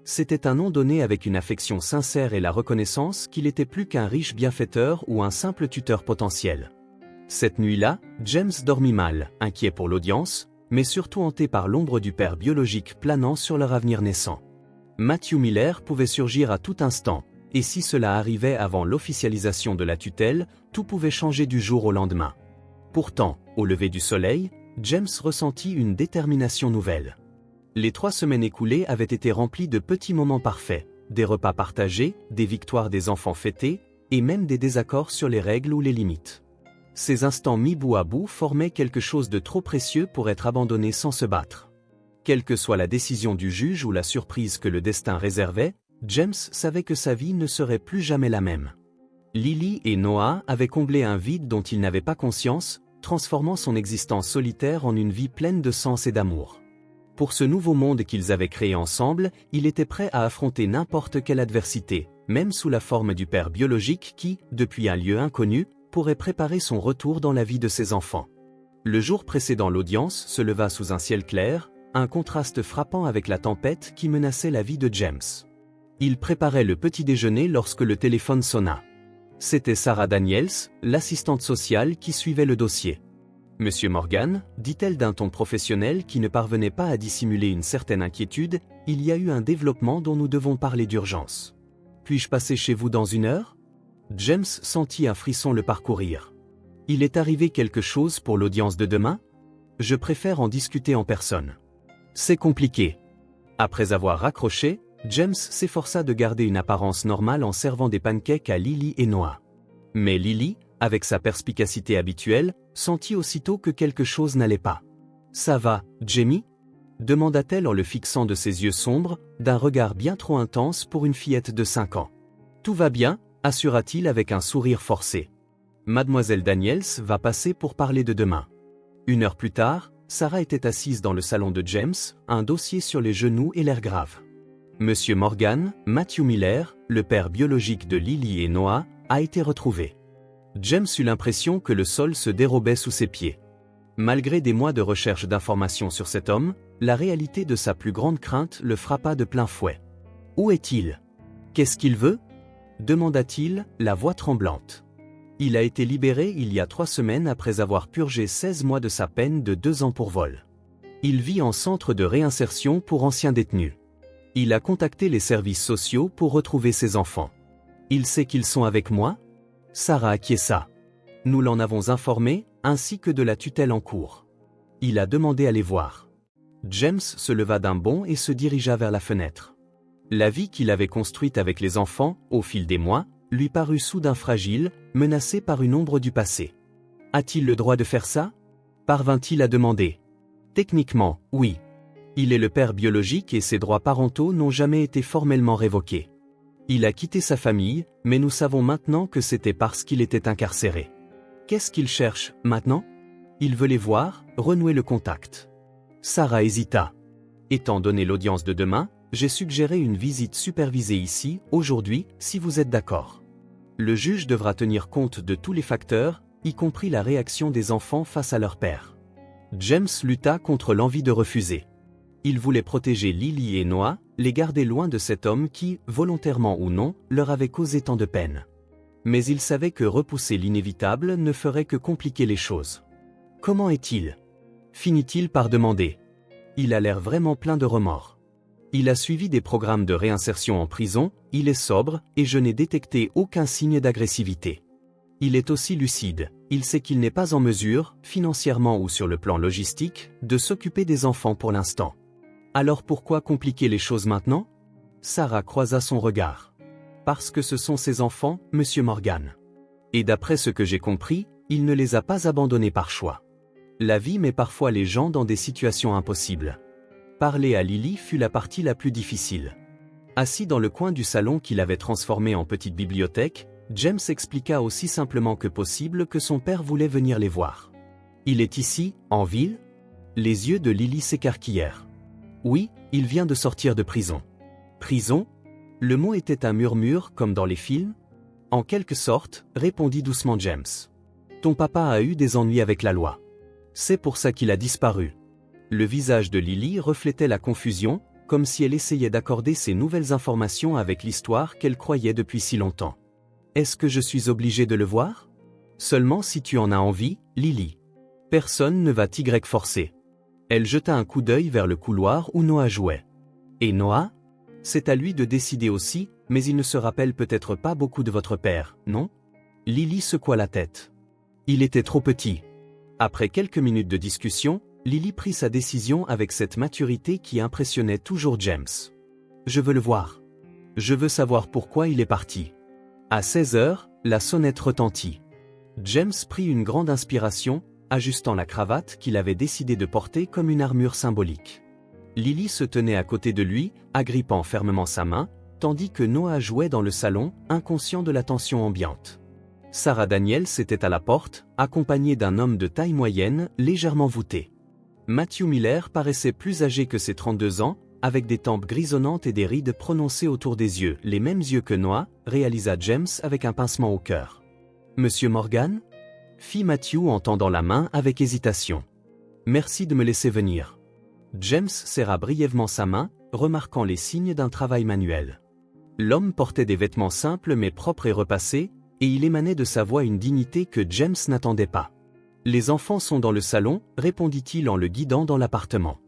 C'était un nom donné avec une affection sincère et la reconnaissance qu'il était plus qu'un riche bienfaiteur ou un simple tuteur potentiel. Cette nuit-là, James dormit mal, inquiet pour l'audience, mais surtout hanté par l'ombre du père biologique planant sur leur avenir naissant. Matthew Miller pouvait surgir à tout instant, et si cela arrivait avant l'officialisation de la tutelle, tout pouvait changer du jour au lendemain. Pourtant, au lever du soleil, James ressentit une détermination nouvelle. Les 3 semaines écoulées avaient été remplies de petits moments parfaits, des repas partagés, des victoires des enfants fêtés, et même des désaccords sur les règles ou les limites. Ces instants mis bout à bout formaient quelque chose de trop précieux pour être abandonné sans se battre. Quelle que soit la décision du juge ou la surprise que le destin réservait, James savait que sa vie ne serait plus jamais la même. Lily et Noah avaient comblé un vide dont il n'avait pas conscience, transformant son existence solitaire en une vie pleine de sens et d'amour. Pour ce nouveau monde qu'ils avaient créé ensemble, il était prêt à affronter n'importe quelle adversité, même sous la forme du père biologique qui, depuis un lieu inconnu, pourrait préparer son retour dans la vie de ses enfants. Le jour précédent l'audience se leva sous un ciel clair, un contraste frappant avec la tempête qui menaçait la vie de James. Il préparait le petit déjeuner lorsque le téléphone sonna. C'était Sarah Daniels, l'assistante sociale qui suivait le dossier. « Monsieur Morgan », dit-elle d'un ton professionnel qui ne parvenait pas à dissimuler une certaine inquiétude, « il y a eu un développement dont nous devons parler d'urgence. Puis-je passer chez vous dans 1 heure ?» James sentit un frisson le parcourir. « Il est arrivé quelque chose pour l'audience de demain ? Je préfère en discuter en personne. » « C'est compliqué. » Après avoir raccroché, James s'efforça de garder une apparence normale en servant des pancakes à Lily et Noah. Mais Lily, avec sa perspicacité habituelle, sentit aussitôt que quelque chose n'allait pas. « Ça va, Jamie ?» demanda-t-elle en le fixant de ses yeux sombres, d'un regard bien trop intense pour une fillette de 5 ans. « Tout va bien », assura-t-il avec un sourire forcé. « Mademoiselle Daniels va passer pour parler de demain. » 1 heure plus tard, Sarah était assise dans le salon de James, un dossier sur les genoux et l'air grave. Monsieur Morgan, Matthew Miller, le père biologique de Lily et Noah, a été retrouvé. James eut l'impression que le sol se dérobait sous ses pieds. Malgré des mois de recherche d'informations sur cet homme, la réalité de sa plus grande crainte le frappa de plein fouet. « Où est-il ? Qu'est-ce qu'il veut ?» demanda-t-il, la voix tremblante. Il a été libéré il y a 3 semaines après avoir purgé 16 mois de sa peine de 2 ans pour vol. Il vit en centre de réinsertion pour anciens détenus. Il a contacté les services sociaux pour retrouver ses enfants. Il sait qu'ils sont avec moi ? Sarah acquiesça. Nous l'en avons informé, ainsi que de la tutelle en cours. Il a demandé à les voir. James se leva d'un bond et se dirigea vers la fenêtre. La vie qu'il avait construite avec les enfants, au fil des mois, lui parut soudain fragile, menacée par une ombre du passé. A-t-il le droit de faire ça ? Parvint-il à demander. Techniquement, oui. Il est le père biologique et ses droits parentaux n'ont jamais été formellement révoqués. Il a quitté sa famille, mais nous savons maintenant que c'était parce qu'il était incarcéré. Qu'est-ce qu'il cherche, maintenant ? Il veut les voir, renouer le contact. Sarah hésita. Étant donné l'audience de demain, j'ai suggéré une visite supervisée ici, aujourd'hui, si vous êtes d'accord. Le juge devra tenir compte de tous les facteurs, y compris la réaction des enfants face à leur père. James lutta contre l'envie de refuser. Il voulait protéger Lily et Noah, les garder loin de cet homme qui, volontairement ou non, leur avait causé tant de peine. Mais il savait que repousser l'inévitable ne ferait que compliquer les choses. « Comment est-il » finit-il par demander. Il a l'air vraiment plein de remords. Il a suivi des programmes de réinsertion en prison, il est sobre, et je n'ai détecté aucun signe d'agressivité. Il est aussi lucide, il sait qu'il n'est pas en mesure, financièrement ou sur le plan logistique, de s'occuper des enfants pour l'instant. Alors pourquoi compliquer les choses maintenant ? Sarah croisa son regard. Parce que ce sont ses enfants, Monsieur Morgan. Et d'après ce que j'ai compris, il ne les a pas abandonnés par choix. La vie met parfois les gens dans des situations impossibles. Parler à Lily fut la partie la plus difficile. Assis dans le coin du salon qu'il avait transformé en petite bibliothèque, James expliqua aussi simplement que possible que son père voulait venir les voir. Il est ici, en ville? Les yeux de Lily s'écarquillèrent. Oui, il vient de sortir de prison. Prison? Le mot était un murmure comme dans les films? En quelque sorte, répondit doucement James. Ton papa a eu des ennuis avec la loi. C'est pour ça qu'il a disparu. Le visage de Lily reflétait la confusion, comme si elle essayait d'accorder ces nouvelles informations avec l'histoire qu'elle croyait depuis si longtemps. Est-ce que je suis obligé de le voir? Seulement si tu en as envie, Lily. Personne ne va t'y forcer. Elle jeta un coup d'œil vers le couloir où Noah jouait. Et Noah? C'est à lui de décider aussi, mais il ne se rappelle peut-être pas beaucoup de votre père, non? Lily secoua la tête. Il était trop petit. Après quelques minutes de discussion, Lily prit sa décision avec cette maturité qui impressionnait toujours James. Je veux le voir. Je veux savoir pourquoi il est parti. À 16 heures, la sonnette retentit. James prit une grande inspiration, ajustant la cravate qu'il avait décidé de porter comme une armure symbolique. Lily se tenait à côté de lui, agrippant fermement sa main, tandis que Noah jouait dans le salon, inconscient de la tension ambiante. Sarah Daniels était à la porte, accompagnée d'un homme de taille moyenne, légèrement voûté. Matthew Miller paraissait plus âgé que ses 32 ans, avec des tempes grisonnantes et des rides prononcées autour des yeux, les mêmes yeux que Noah, réalisa James avec un pincement au cœur. Monsieur Morgan? Fit Matthew en tendant la main avec hésitation. Merci de me laisser venir. James serra brièvement sa main, remarquant les signes d'un travail manuel. L'homme portait des vêtements simples mais propres et repassés, et il émanait de sa voix une dignité que James n'attendait pas. Les enfants sont dans le salon, répondit-il en le guidant dans l'appartement.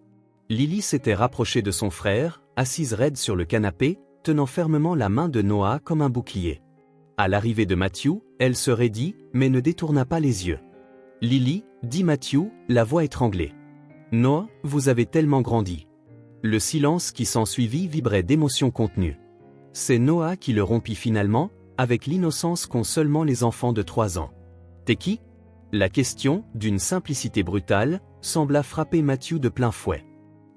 Lily s'était rapprochée de son frère, assise raide sur le canapé, tenant fermement la main de Noah comme un bouclier. À l'arrivée de Matthew, elle se raidit, mais ne détourna pas les yeux. Lily, dit Matthew, la voix étranglée. Noah, vous avez tellement grandi. Le silence qui s'ensuivit vibrait d'émotions contenues. C'est Noah qui le rompit finalement, avec l'innocence qu'ont seulement les enfants de 3 ans. T'es qui? La question, d'une simplicité brutale, sembla frapper Matthew de plein fouet.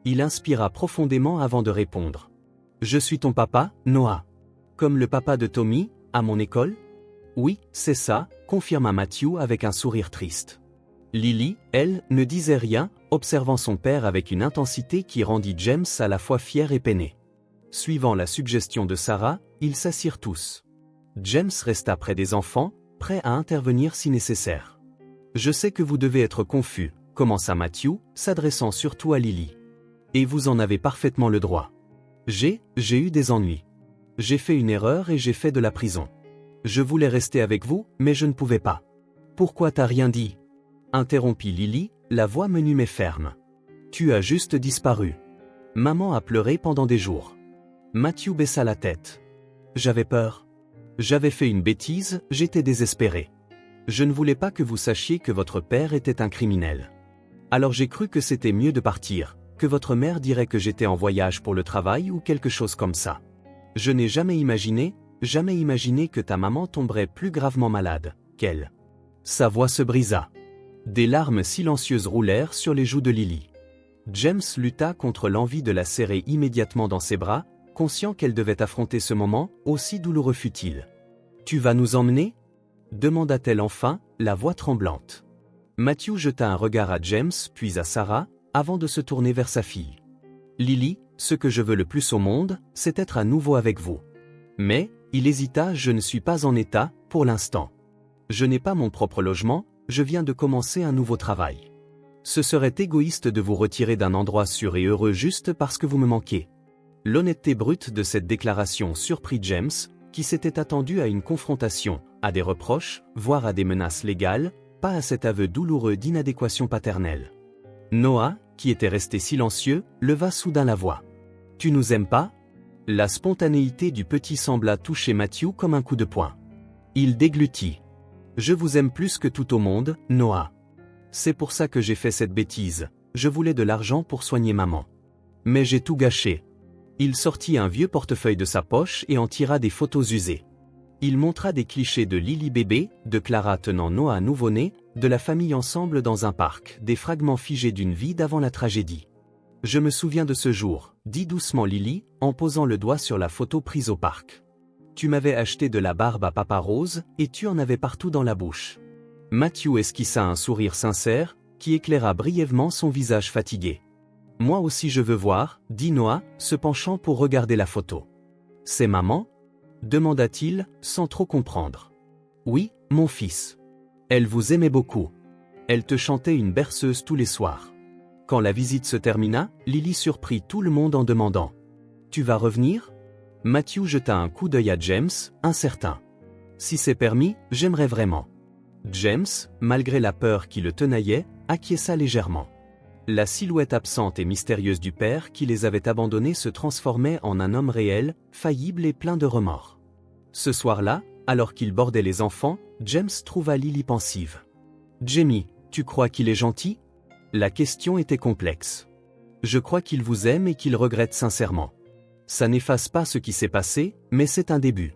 Il inspira profondément avant de répondre. Je suis ton papa, Noah. Comme le papa de Tommy, à mon école? Oui, c'est ça, confirma Matthew avec un sourire triste. Lily, elle, ne disait rien, observant son père avec une intensité qui rendit James à la fois fier et peiné. Suivant la suggestion de Sarah, ils s'assirent tous. James resta près des enfants, prêt à intervenir si nécessaire. Je sais que vous devez être confus, commença Matthew, s'adressant surtout à Lily. Et vous en avez parfaitement le droit. J'ai eu des ennuis. J'ai fait une erreur et j'ai fait de la prison. Je voulais rester avec vous, mais je ne pouvais pas. Pourquoi t'as rien dit? Interrompit Lily, la voix menue mais ferme. Tu as juste disparu. Maman a pleuré pendant des jours. Matthew baissa la tête. J'avais peur. J'avais fait une bêtise, j'étais désespéré. Je ne voulais pas que vous sachiez que votre père était un criminel. Alors j'ai cru que c'était mieux de partir, que votre mère dirait que j'étais en voyage pour le travail ou quelque chose comme ça. Je n'ai jamais imaginé que ta maman tomberait plus gravement malade qu'elle. Sa voix se brisa. Des larmes silencieuses roulèrent sur les joues de Lily. James lutta contre l'envie de la serrer immédiatement dans ses bras, conscient qu'elle devait affronter ce moment, aussi douloureux fut-il. « Tu vas nous emmener » demanda-t-elle enfin, la voix tremblante. Matthew jeta un regard à James puis à Sarah, avant de se tourner vers sa fille. « Lily, ce que je veux le plus au monde, c'est être à nouveau avec vous. Mais, il hésita, je ne suis pas en état, pour l'instant. Je n'ai pas mon propre logement, je viens de commencer un nouveau travail. Ce serait égoïste de vous retirer d'un endroit sûr et heureux juste parce que vous me manquez. » L'honnêteté brute de cette déclaration surprit James, qui s'était attendu à une confrontation, à des reproches, voire à des menaces légales, pas à cet aveu douloureux d'inadéquation paternelle. Noah, qui était resté silencieux, leva soudain la voix. « Tu nous aimes pas » La spontanéité du petit sembla toucher Matthew comme un coup de poing. Il déglutit. « Je vous aime plus que tout au monde, Noah. C'est pour ça que j'ai fait cette bêtise, je voulais de l'argent pour soigner maman. Mais j'ai tout gâché. » Il sortit un vieux portefeuille de sa poche et en tira des photos usées. Il montra des clichés de Lily bébé, de Clara tenant Noah nouveau-né, de la famille ensemble dans un parc, des fragments figés d'une vie d'avant la tragédie. « Je me souviens de ce jour », dit doucement Lily, en posant le doigt sur la photo prise au parc. « Tu m'avais acheté de la barbe à papa rose, et tu en avais partout dans la bouche. Matthew esquissa un sourire sincère, qui éclaira brièvement son visage fatigué. Moi aussi je veux voir, dit Noah, se penchant pour regarder la photo. C'est maman ? Demanda-t-il, sans trop comprendre. Oui, mon fils. Elle vous aimait beaucoup. Elle te chantait une berceuse tous les soirs. Quand la visite se termina, Lily surprit tout le monde en demandant « Tu vas revenir ?» Matthew jeta un coup d'œil à James, incertain. « Si c'est permis, j'aimerais vraiment. » James, malgré la peur qui le tenaillait, acquiesça légèrement. La silhouette absente et mystérieuse du père qui les avait abandonnés se transformait en un homme réel, faillible et plein de remords. Ce soir-là, alors qu'il bordait les enfants, James trouva Lily pensive. « Jamie, tu crois qu'il est gentil ?» La question était complexe. « Je crois qu'il vous aime et qu'il regrette sincèrement. Ça n'efface pas ce qui s'est passé, mais c'est un début.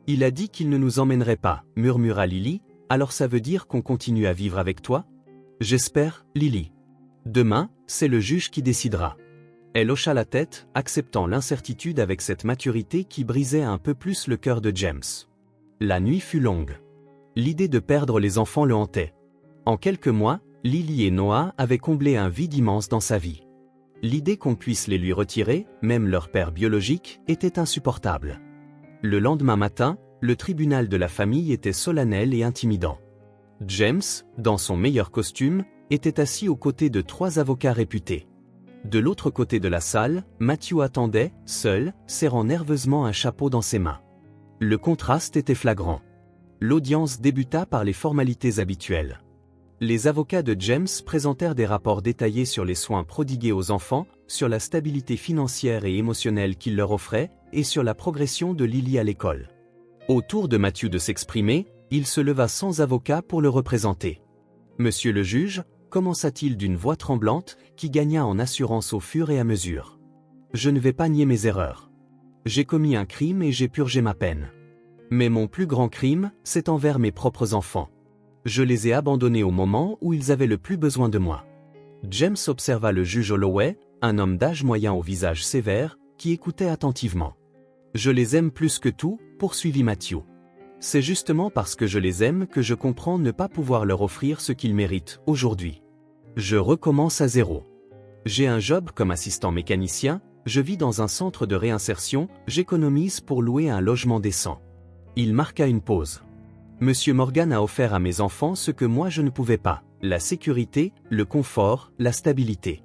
Il a dit qu'il ne nous emmènerait pas, » murmura Lily. « Alors ça veut dire qu'on continue à vivre avec toi ? J'espère, Lily. Demain, c'est le juge qui décidera. » Elle hocha la tête, acceptant l'incertitude avec cette maturité qui brisait un peu plus le cœur de James. La nuit fut longue. L'idée de perdre les enfants le hantait. En quelques mois, Lily et Noah avaient comblé un vide immense dans sa vie. L'idée qu'on puisse les lui retirer, même leur père biologique, était insupportable. Le lendemain matin, le tribunal de la famille était solennel et intimidant. James, dans son meilleur costume, était assis aux côtés de 3 avocats réputés. De l'autre côté de la salle, Matthew attendait, seul, serrant nerveusement un chapeau dans ses mains. Le contraste était flagrant. L'audience débuta par les formalités habituelles. Les avocats de James présentèrent des rapports détaillés sur les soins prodigués aux enfants, sur la stabilité financière et émotionnelle qu'ils leur offraient, et sur la progression de Lily à l'école. Au tour de Matthew de s'exprimer, il se leva sans avocat pour le représenter. « Monsieur le juge », commença-t-il d'une voix tremblante, qui gagna en assurance au fur et à mesure. « Je ne vais pas nier mes erreurs. J'ai commis un crime et j'ai purgé ma peine. Mais mon plus grand crime, c'est envers mes propres enfants. Je les ai abandonnés au moment où ils avaient le plus besoin de moi. » James observa le juge Holloway, un homme d'âge moyen au visage sévère, qui écoutait attentivement. « Je les aime plus que tout, » poursuivit Matthew. « C'est justement parce que je les aime que je comprends ne pas pouvoir leur offrir ce qu'ils méritent aujourd'hui. Je recommence à zéro. J'ai un job comme assistant mécanicien, je vis dans un centre de réinsertion, j'économise pour louer un logement décent. » Il marqua une pause. « Monsieur Morgan a offert à mes enfants ce que moi je ne pouvais pas, la sécurité, le confort, la stabilité.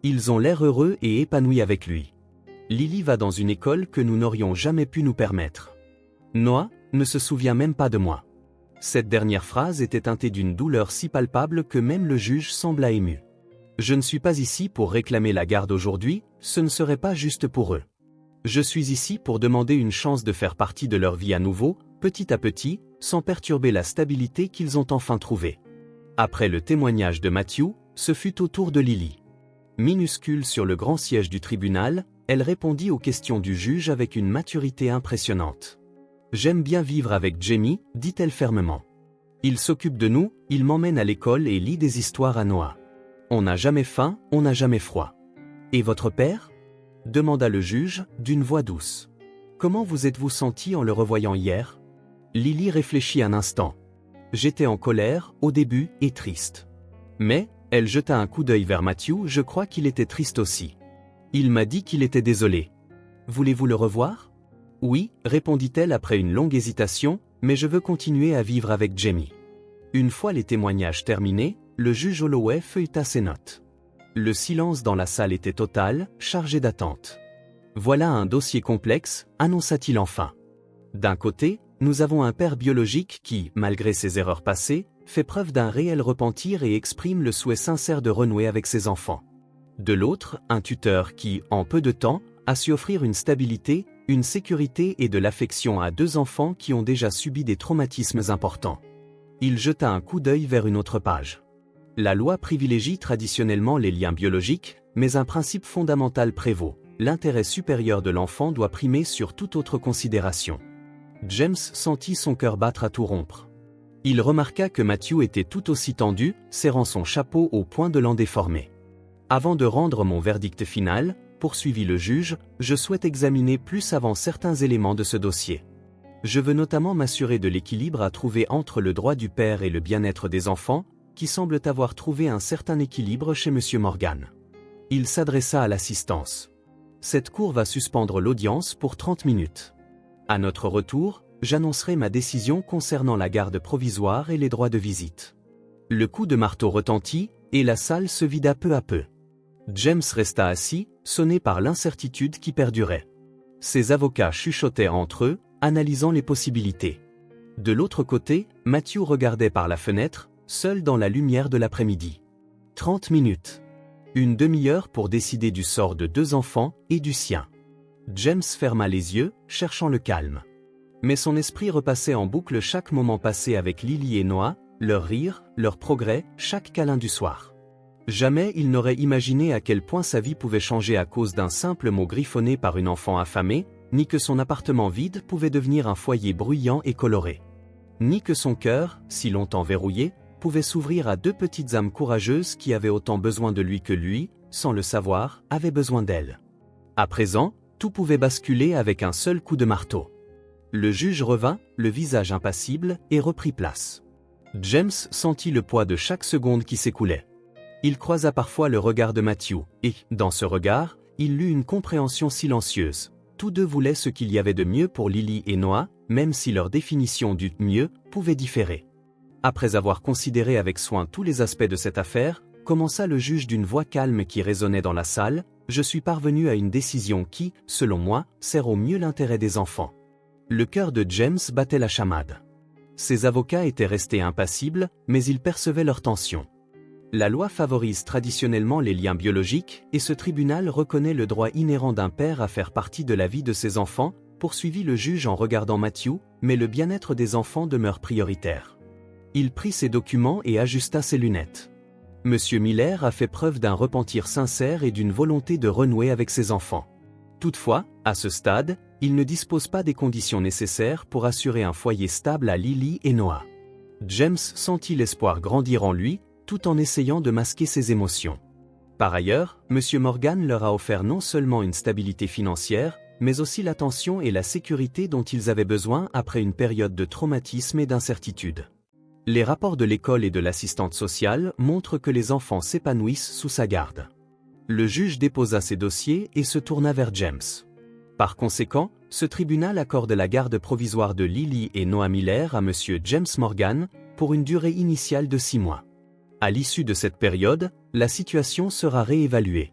Ils ont l'air heureux et épanouis avec lui. Lily va dans une école que nous n'aurions jamais pu nous permettre. Noah ne se souvient même pas de moi. » Cette dernière phrase était teintée d'une douleur si palpable que même le juge sembla ému. « Je ne suis pas ici pour réclamer la garde aujourd'hui, ce ne serait pas juste pour eux. Je suis ici pour demander une chance de faire partie de leur vie à nouveau, petit à petit, sans perturber la stabilité qu'ils ont enfin trouvée. » Après le témoignage de Matthew, ce fut au tour de Lily. Minuscule sur le grand siège du tribunal, elle répondit aux questions du juge avec une maturité impressionnante. « J'aime bien vivre avec Jamie, dit-elle fermement. Il s'occupe de nous, il m'emmène à l'école et lit des histoires à Noah. On n'a jamais faim, on n'a jamais froid. Et votre père ? Demanda le juge, d'une voix douce. Comment vous êtes-vous senti en le revoyant hier ? Lily réfléchit un instant. J'étais en colère, au début, et triste. Mais, elle jeta un coup d'œil vers Matthew, je crois qu'il était triste aussi. Il m'a dit qu'il était désolé. Voulez-vous le revoir ? Oui, répondit-elle après une longue hésitation, mais je veux continuer à vivre avec Jamie. Une fois les témoignages terminés, le juge Holloway feuilleta ses notes. Le silence dans la salle était total, chargé d'attente. Voilà un dossier complexe, annonça-t-il enfin. D'un côté, nous avons un père biologique qui, malgré ses erreurs passées, fait preuve d'un réel repentir et exprime le souhait sincère de renouer avec ses enfants. De l'autre, un tuteur qui, en peu de temps, a su offrir une stabilité, une sécurité et de l'affection à 2 enfants qui ont déjà subi des traumatismes importants. Il jeta un coup d'œil vers une autre page. La loi privilégie traditionnellement les liens biologiques, mais un principe fondamental prévaut. L'intérêt supérieur de l'enfant doit primer sur toute autre considération. James sentit son cœur battre à tout rompre. Il remarqua que Matthew était tout aussi tendu, serrant son chapeau au point de l'en déformer. « Avant de rendre mon verdict final, poursuivit le juge, je souhaite examiner plus avant certains éléments de ce dossier. Je veux notamment m'assurer de l'équilibre à trouver entre le droit du père et le bien-être des enfants, qui semblent avoir trouvé un certain équilibre chez M. Morgan. Il s'adressa à l'assistance. Cette cour va suspendre l'audience pour 30 minutes. À notre retour, j'annoncerai ma décision concernant la garde provisoire et les droits de visite. Le coup de marteau retentit, et la salle se vida peu à peu. James resta assis, sonné par l'incertitude qui perdurait. Ses avocats chuchotaient entre eux, analysant les possibilités. De l'autre côté, Matthew regardait par la fenêtre, seul dans la lumière de l'après-midi. 30 minutes. Une demi-heure pour décider du sort de 2 enfants et du sien. James ferma les yeux, cherchant le calme. Mais son esprit repassait en boucle chaque moment passé avec Lily et Noah, leur rire, leur progrès, chaque câlin du soir. Jamais il n'aurait imaginé à quel point sa vie pouvait changer à cause d'un simple mot griffonné par une enfant affamée, ni que son appartement vide pouvait devenir un foyer bruyant et coloré. Ni que son cœur, si longtemps verrouillé, pouvait s'ouvrir à 2 petites âmes courageuses qui avaient autant besoin de lui que lui, sans le savoir, avait besoin d'elle. À présent, tout pouvait basculer avec un seul coup de marteau. Le juge revint, le visage impassible, et reprit place. James sentit le poids de chaque seconde qui s'écoulait. Il croisa parfois le regard de Matthew, et, dans ce regard, il lut une compréhension silencieuse. Tous deux voulaient ce qu'il y avait de mieux pour Lily et Noah, même si leur définition du « mieux » pouvait différer. Après avoir considéré avec soin tous les aspects de cette affaire, commença le juge d'une voix calme qui résonnait dans la salle, « Je suis parvenu à une décision qui, selon moi, sert au mieux l'intérêt des enfants. » Le cœur de James battait la chamade. Ses avocats étaient restés impassibles, mais ils percevaient leur tension. La loi favorise traditionnellement les liens biologiques, et ce tribunal reconnaît le droit inhérent d'un père à faire partie de la vie de ses enfants, poursuivit le juge en regardant Matthew, mais le bien-être des enfants demeure prioritaire. Il prit ses documents et ajusta ses lunettes. Monsieur Miller a fait preuve d'un repentir sincère et d'une volonté de renouer avec ses enfants. Toutefois, à ce stade, il ne dispose pas des conditions nécessaires pour assurer un foyer stable à Lily et Noah. James sentit l'espoir grandir en lui, tout en essayant de masquer ses émotions. Par ailleurs, M. Morgan leur a offert non seulement une stabilité financière, mais aussi l'attention et la sécurité dont ils avaient besoin après une période de traumatisme et d'incertitude. Les rapports de l'école et de l'assistante sociale montrent que les enfants s'épanouissent sous sa garde. Le juge déposa ses dossiers et se tourna vers James. Par conséquent, ce tribunal accorde la garde provisoire de Lily et Noah Miller à M. James Morgan, pour une durée initiale de 6 mois. À l'issue de cette période, la situation sera réévaluée.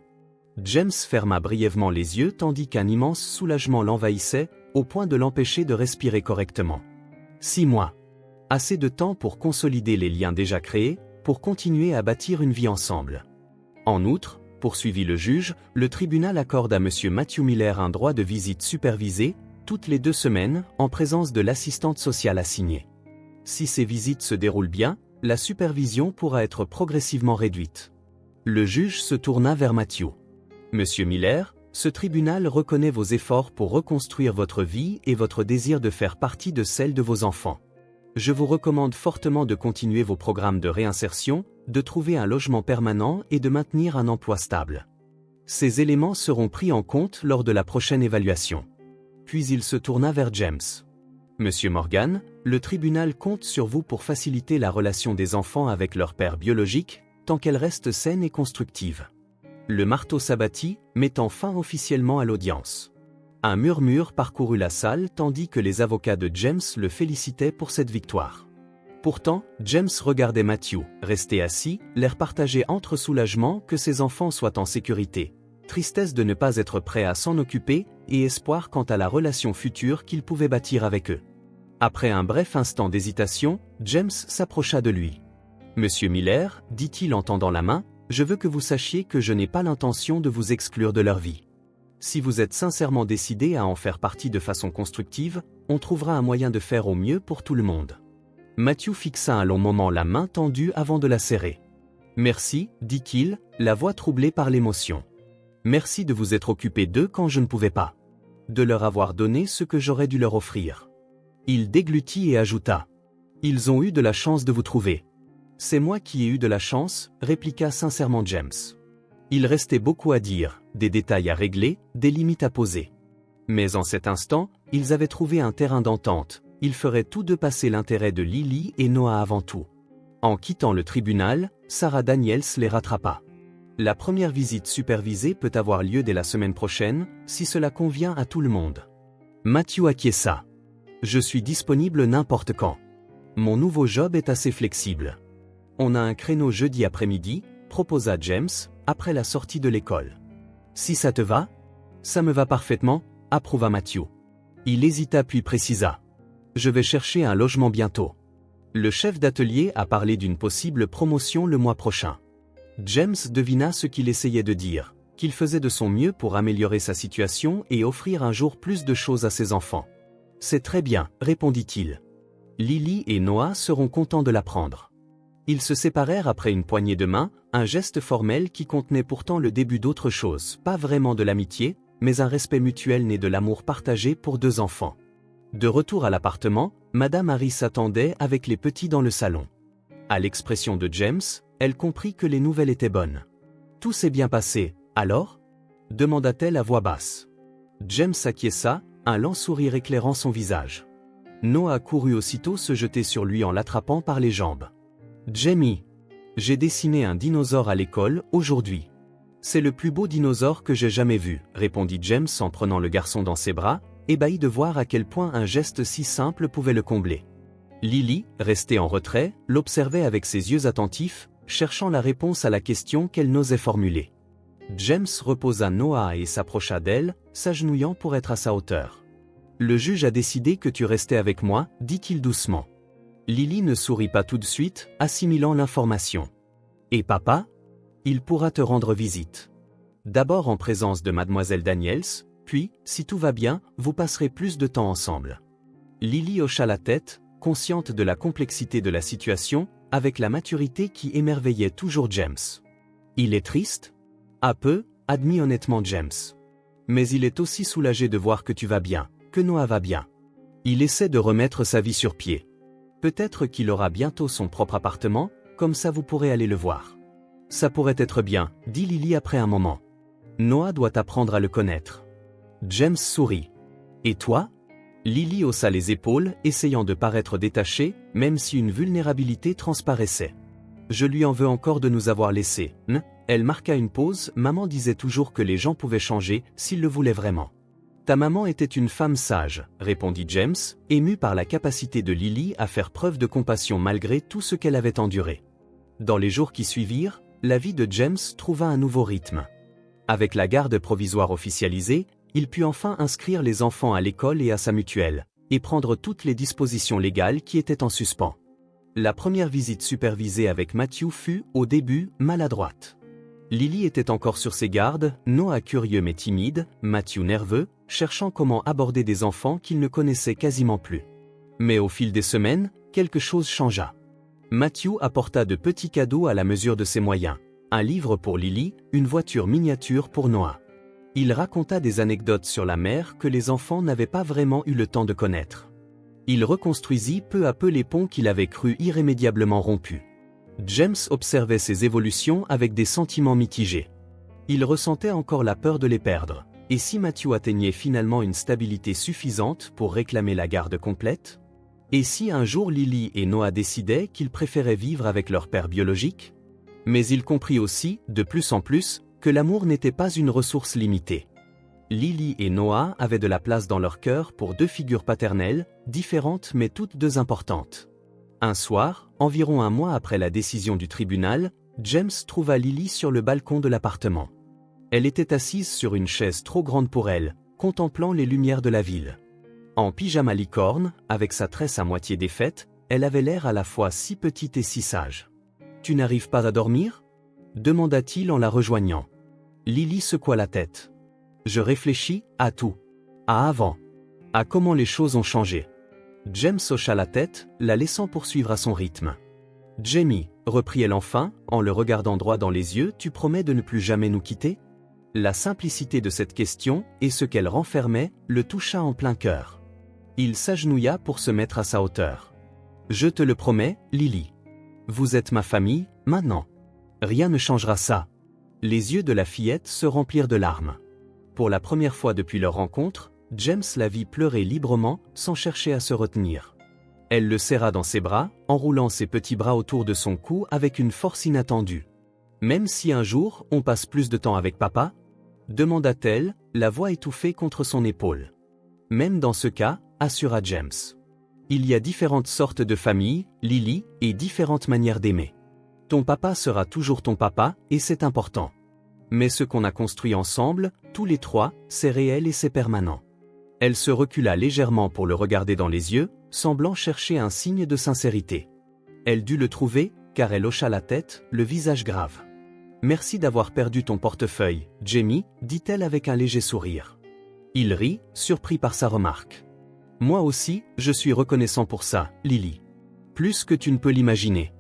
James ferma brièvement les yeux tandis qu'un immense soulagement l'envahissait, au point de l'empêcher de respirer correctement. 6 mois. Assez de temps pour consolider les liens déjà créés, pour continuer à bâtir une vie ensemble. En outre, poursuivit le juge, le tribunal accorde à M. Matthew Miller un droit de visite supervisée, toutes les 2 semaines, en présence de l'assistante sociale assignée. Si ces visites se déroulent bien, la supervision pourra être progressivement réduite. Le juge se tourna vers Matthew. Monsieur Miller, ce tribunal reconnaît vos efforts pour reconstruire votre vie et votre désir de faire partie de celle de vos enfants. Je vous recommande fortement de continuer vos programmes de réinsertion, de trouver un logement permanent et de maintenir un emploi stable. Ces éléments seront pris en compte lors de la prochaine évaluation. Puis il se tourna vers James. Monsieur Morgan, le tribunal compte sur vous pour faciliter la relation des enfants avec leur père biologique, tant qu'elle reste saine et constructive. Le marteau s'abattit, mettant fin officiellement à l'audience. Un murmure parcourut la salle tandis que les avocats de James le félicitaient pour cette victoire. Pourtant, James regardait Matthew, resté assis, l'air partagé entre soulagement que ses enfants soient en sécurité, tristesse de ne pas être prêt à s'en occuper, et espoir quant à la relation future qu'il pouvait bâtir avec eux. Après un bref instant d'hésitation, James s'approcha de lui. « Monsieur Miller, dit-il en tendant la main, je veux que vous sachiez que je n'ai pas l'intention de vous exclure de leur vie. Si vous êtes sincèrement décidé à en faire partie de façon constructive, on trouvera un moyen de faire au mieux pour tout le monde. » Matthew fixa un long moment la main tendue avant de la serrer. « Merci, dit-il, la voix troublée par l'émotion. Merci de vous être occupé d'eux quand je ne pouvais pas. De leur avoir donné ce que j'aurais dû leur offrir. » Il déglutit et ajouta. « Ils ont eu de la chance de vous trouver. » « C'est moi qui ai eu de la chance, répliqua sincèrement James. Il restait beaucoup à dire, des détails à régler, des limites à poser. Mais en cet instant, ils avaient trouvé un terrain d'entente, ils feraient tous deux passer l'intérêt de Lily et Noah avant tout. En quittant le tribunal, Sarah Daniels les rattrapa. La première visite supervisée peut avoir lieu dès la semaine prochaine, si cela convient à tout le monde. Matthew acquiesça. Je suis disponible n'importe quand. Mon nouveau job est assez flexible. On a un créneau jeudi après-midi, proposa James, après la sortie de l'école. Si ça te va? Ça me va parfaitement, approuva Matthew. Il hésita puis précisa. Je vais chercher un logement bientôt. Le chef d'atelier a parlé d'une possible promotion le mois prochain. James devina ce qu'il essayait de dire, qu'il faisait de son mieux pour améliorer sa situation et offrir un jour plus de choses à ses enfants. C'est très bien, répondit-il. Lily et Noah seront contents de l'apprendre. Ils se séparèrent après une poignée de main, un geste formel qui contenait pourtant le début d'autre chose, pas vraiment de l'amitié, mais un respect mutuel né de l'amour partagé pour deux enfants. De retour à l'appartement, Madame Harris attendait avec les petits dans le salon. À l'expression de James, elle comprit que les nouvelles étaient bonnes. « Tout s'est bien passé, alors ?» demanda-t-elle à voix basse. James acquiesça, un lent sourire éclairant son visage. Noah courut aussitôt se jeter sur lui en l'attrapant par les jambes. « Jamie, j'ai dessiné un dinosaure à l'école aujourd'hui. C'est le plus beau dinosaure que j'ai jamais vu, répondit James en prenant le garçon dans ses bras, ébahi de voir à quel point un geste si simple pouvait le combler. Lily, restée en retrait, l'observait avec ses yeux attentifs, cherchant la réponse à la question qu'elle n'osait formuler. James reposa Noah et s'approcha d'elle, s'agenouillant pour être à sa hauteur. « Le juge a décidé que tu restais avec moi, dit-il doucement. » Lily ne sourit pas tout de suite, assimilant l'information. « Et papa ? Il pourra te rendre visite. D'abord en présence de Mademoiselle Daniels, puis, si tout va bien, vous passerez plus de temps ensemble. » Lily hocha la tête, consciente de la complexité de la situation, avec la maturité qui émerveillait toujours James. « Il est triste ? » « Un peu, admit honnêtement James. Mais il est aussi soulagé de voir que tu vas bien, que Noah va bien. Il essaie de remettre sa vie sur pied. Peut-être qu'il aura bientôt son propre appartement, comme ça vous pourrez aller le voir. Ça pourrait être bien, dit Lily après un moment. Noah doit apprendre à le connaître. James sourit. Et toi ? Lily haussa les épaules, essayant de paraître détachée, même si une vulnérabilité transparaissait. Je lui en veux encore de nous avoir laissés, Elle marqua une pause, maman disait toujours que les gens pouvaient changer, s'ils le voulaient vraiment. Ta maman était une femme sage, répondit James, ému par la capacité de Lily à faire preuve de compassion malgré tout ce qu'elle avait enduré. Dans les jours qui suivirent, la vie de James trouva un nouveau rythme. Avec la garde provisoire officialisée, il put enfin inscrire les enfants à l'école et à sa mutuelle, et prendre toutes les dispositions légales qui étaient en suspens. La première visite supervisée avec Matthew fut, au début, maladroite. Lily était encore sur ses gardes, Noah curieux mais timide, Matthew nerveux, cherchant comment aborder des enfants qu'il ne connaissait quasiment plus. Mais au fil des semaines, quelque chose changea. Matthew apporta de petits cadeaux à la mesure de ses moyens. Un livre pour Lily, une voiture miniature pour Noah. Il raconta des anecdotes sur la mer que les enfants n'avaient pas vraiment eu le temps de connaître. Il reconstruisit peu à peu les ponts qu'il avait cru irrémédiablement rompus. James observait ces évolutions avec des sentiments mitigés. Il ressentait encore la peur de les perdre. Et si Matthew atteignait finalement une stabilité suffisante pour réclamer la garde complète ? Et si un jour Lily et Noah décidaient qu'ils préféraient vivre avec leur père biologique ? Mais il comprit aussi, de plus en plus, que l'amour n'était pas une ressource limitée. Lily et Noah avaient de la place dans leur cœur pour deux figures paternelles, différentes mais toutes deux importantes. Un soir, environ un mois après la décision du tribunal, James trouva Lily sur le balcon de l'appartement. Elle était assise sur une chaise trop grande pour elle, contemplant les lumières de la ville. En pyjama licorne, avec sa tresse à moitié défaite, elle avait l'air à la fois si petite et si sage. « Tu n'arrives pas à dormir ?» demanda-t-il en la rejoignant. Lily secoua la tête. « Je réfléchis à tout. À avant. À comment les choses ont changé. » James hocha la tête, la laissant poursuivre à son rythme. « Jamie, reprit-elle enfin, en le regardant droit dans les yeux, tu promets de ne plus jamais nous quitter ?» La simplicité de cette question, et ce qu'elle renfermait, le toucha en plein cœur. Il s'agenouilla pour se mettre à sa hauteur. « Je te le promets, Lily. Vous êtes ma famille, maintenant. Rien ne changera ça. » Les yeux de la fillette se remplirent de larmes. Pour la première fois depuis leur rencontre, James la vit pleurer librement, sans chercher à se retenir. Elle le serra dans ses bras, enroulant ses petits bras autour de son cou avec une force inattendue. « Même si un jour, on passe plus de temps avec papa ?» demanda-t-elle, la voix étouffée contre son épaule. « Même dans ce cas, assura James. Il y a différentes sortes de familles, Lily, et différentes manières d'aimer. Ton papa sera toujours ton papa, et c'est important. Mais ce qu'on a construit ensemble, tous les trois, c'est réel et c'est permanent. » Elle se recula légèrement pour le regarder dans les yeux, semblant chercher un signe de sincérité. Elle dut le trouver, car elle hocha la tête, le visage grave. « Merci d'avoir perdu ton portefeuille, Jamie, dit-elle avec un léger sourire. Il rit, surpris par sa remarque. « Moi aussi, je suis reconnaissant pour ça, Lily. Plus que tu ne peux l'imaginer. »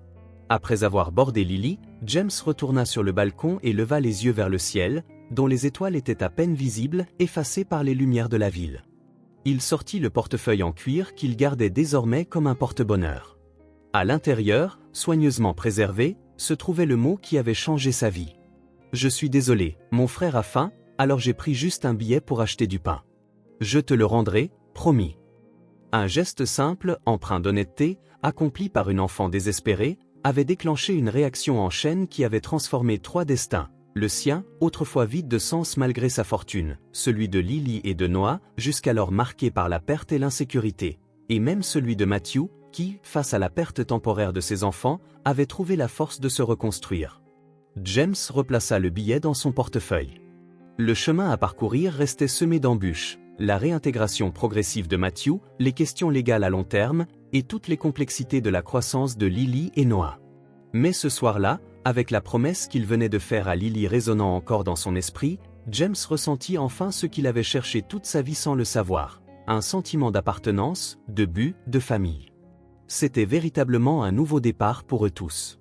Après avoir bordé Lily, James retourna sur le balcon et leva les yeux vers le ciel, dont les étoiles étaient à peine visibles, effacées par les lumières de la ville. Il sortit le portefeuille en cuir qu'il gardait désormais comme un porte-bonheur. À l'intérieur, soigneusement préservé, se trouvait le mot qui avait changé sa vie. « Je suis désolé, mon frère a faim, alors j'ai pris juste un billet pour acheter du pain. Je te le rendrai, promis. » Un geste simple, empreint d'honnêteté, accompli par une enfant désespérée, avait déclenché une réaction en chaîne qui avait transformé 3 destins. Le sien, autrefois vide de sens malgré sa fortune, celui de Lily et de Noah, jusqu'alors marqué par la perte et l'insécurité, et même celui de Matthew, qui, face à la perte temporaire de ses enfants, avait trouvé la force de se reconstruire. James replaça le billet dans son portefeuille. Le chemin à parcourir restait semé d'embûches, la réintégration progressive de Matthew, les questions légales à long terme, et toutes les complexités de la croissance de Lily et Noah. Mais ce soir-là, avec la promesse qu'il venait de faire à Lily résonnant encore dans son esprit, James ressentit enfin ce qu'il avait cherché toute sa vie sans le savoir, un sentiment d'appartenance, de but, de famille. C'était véritablement un nouveau départ pour eux tous.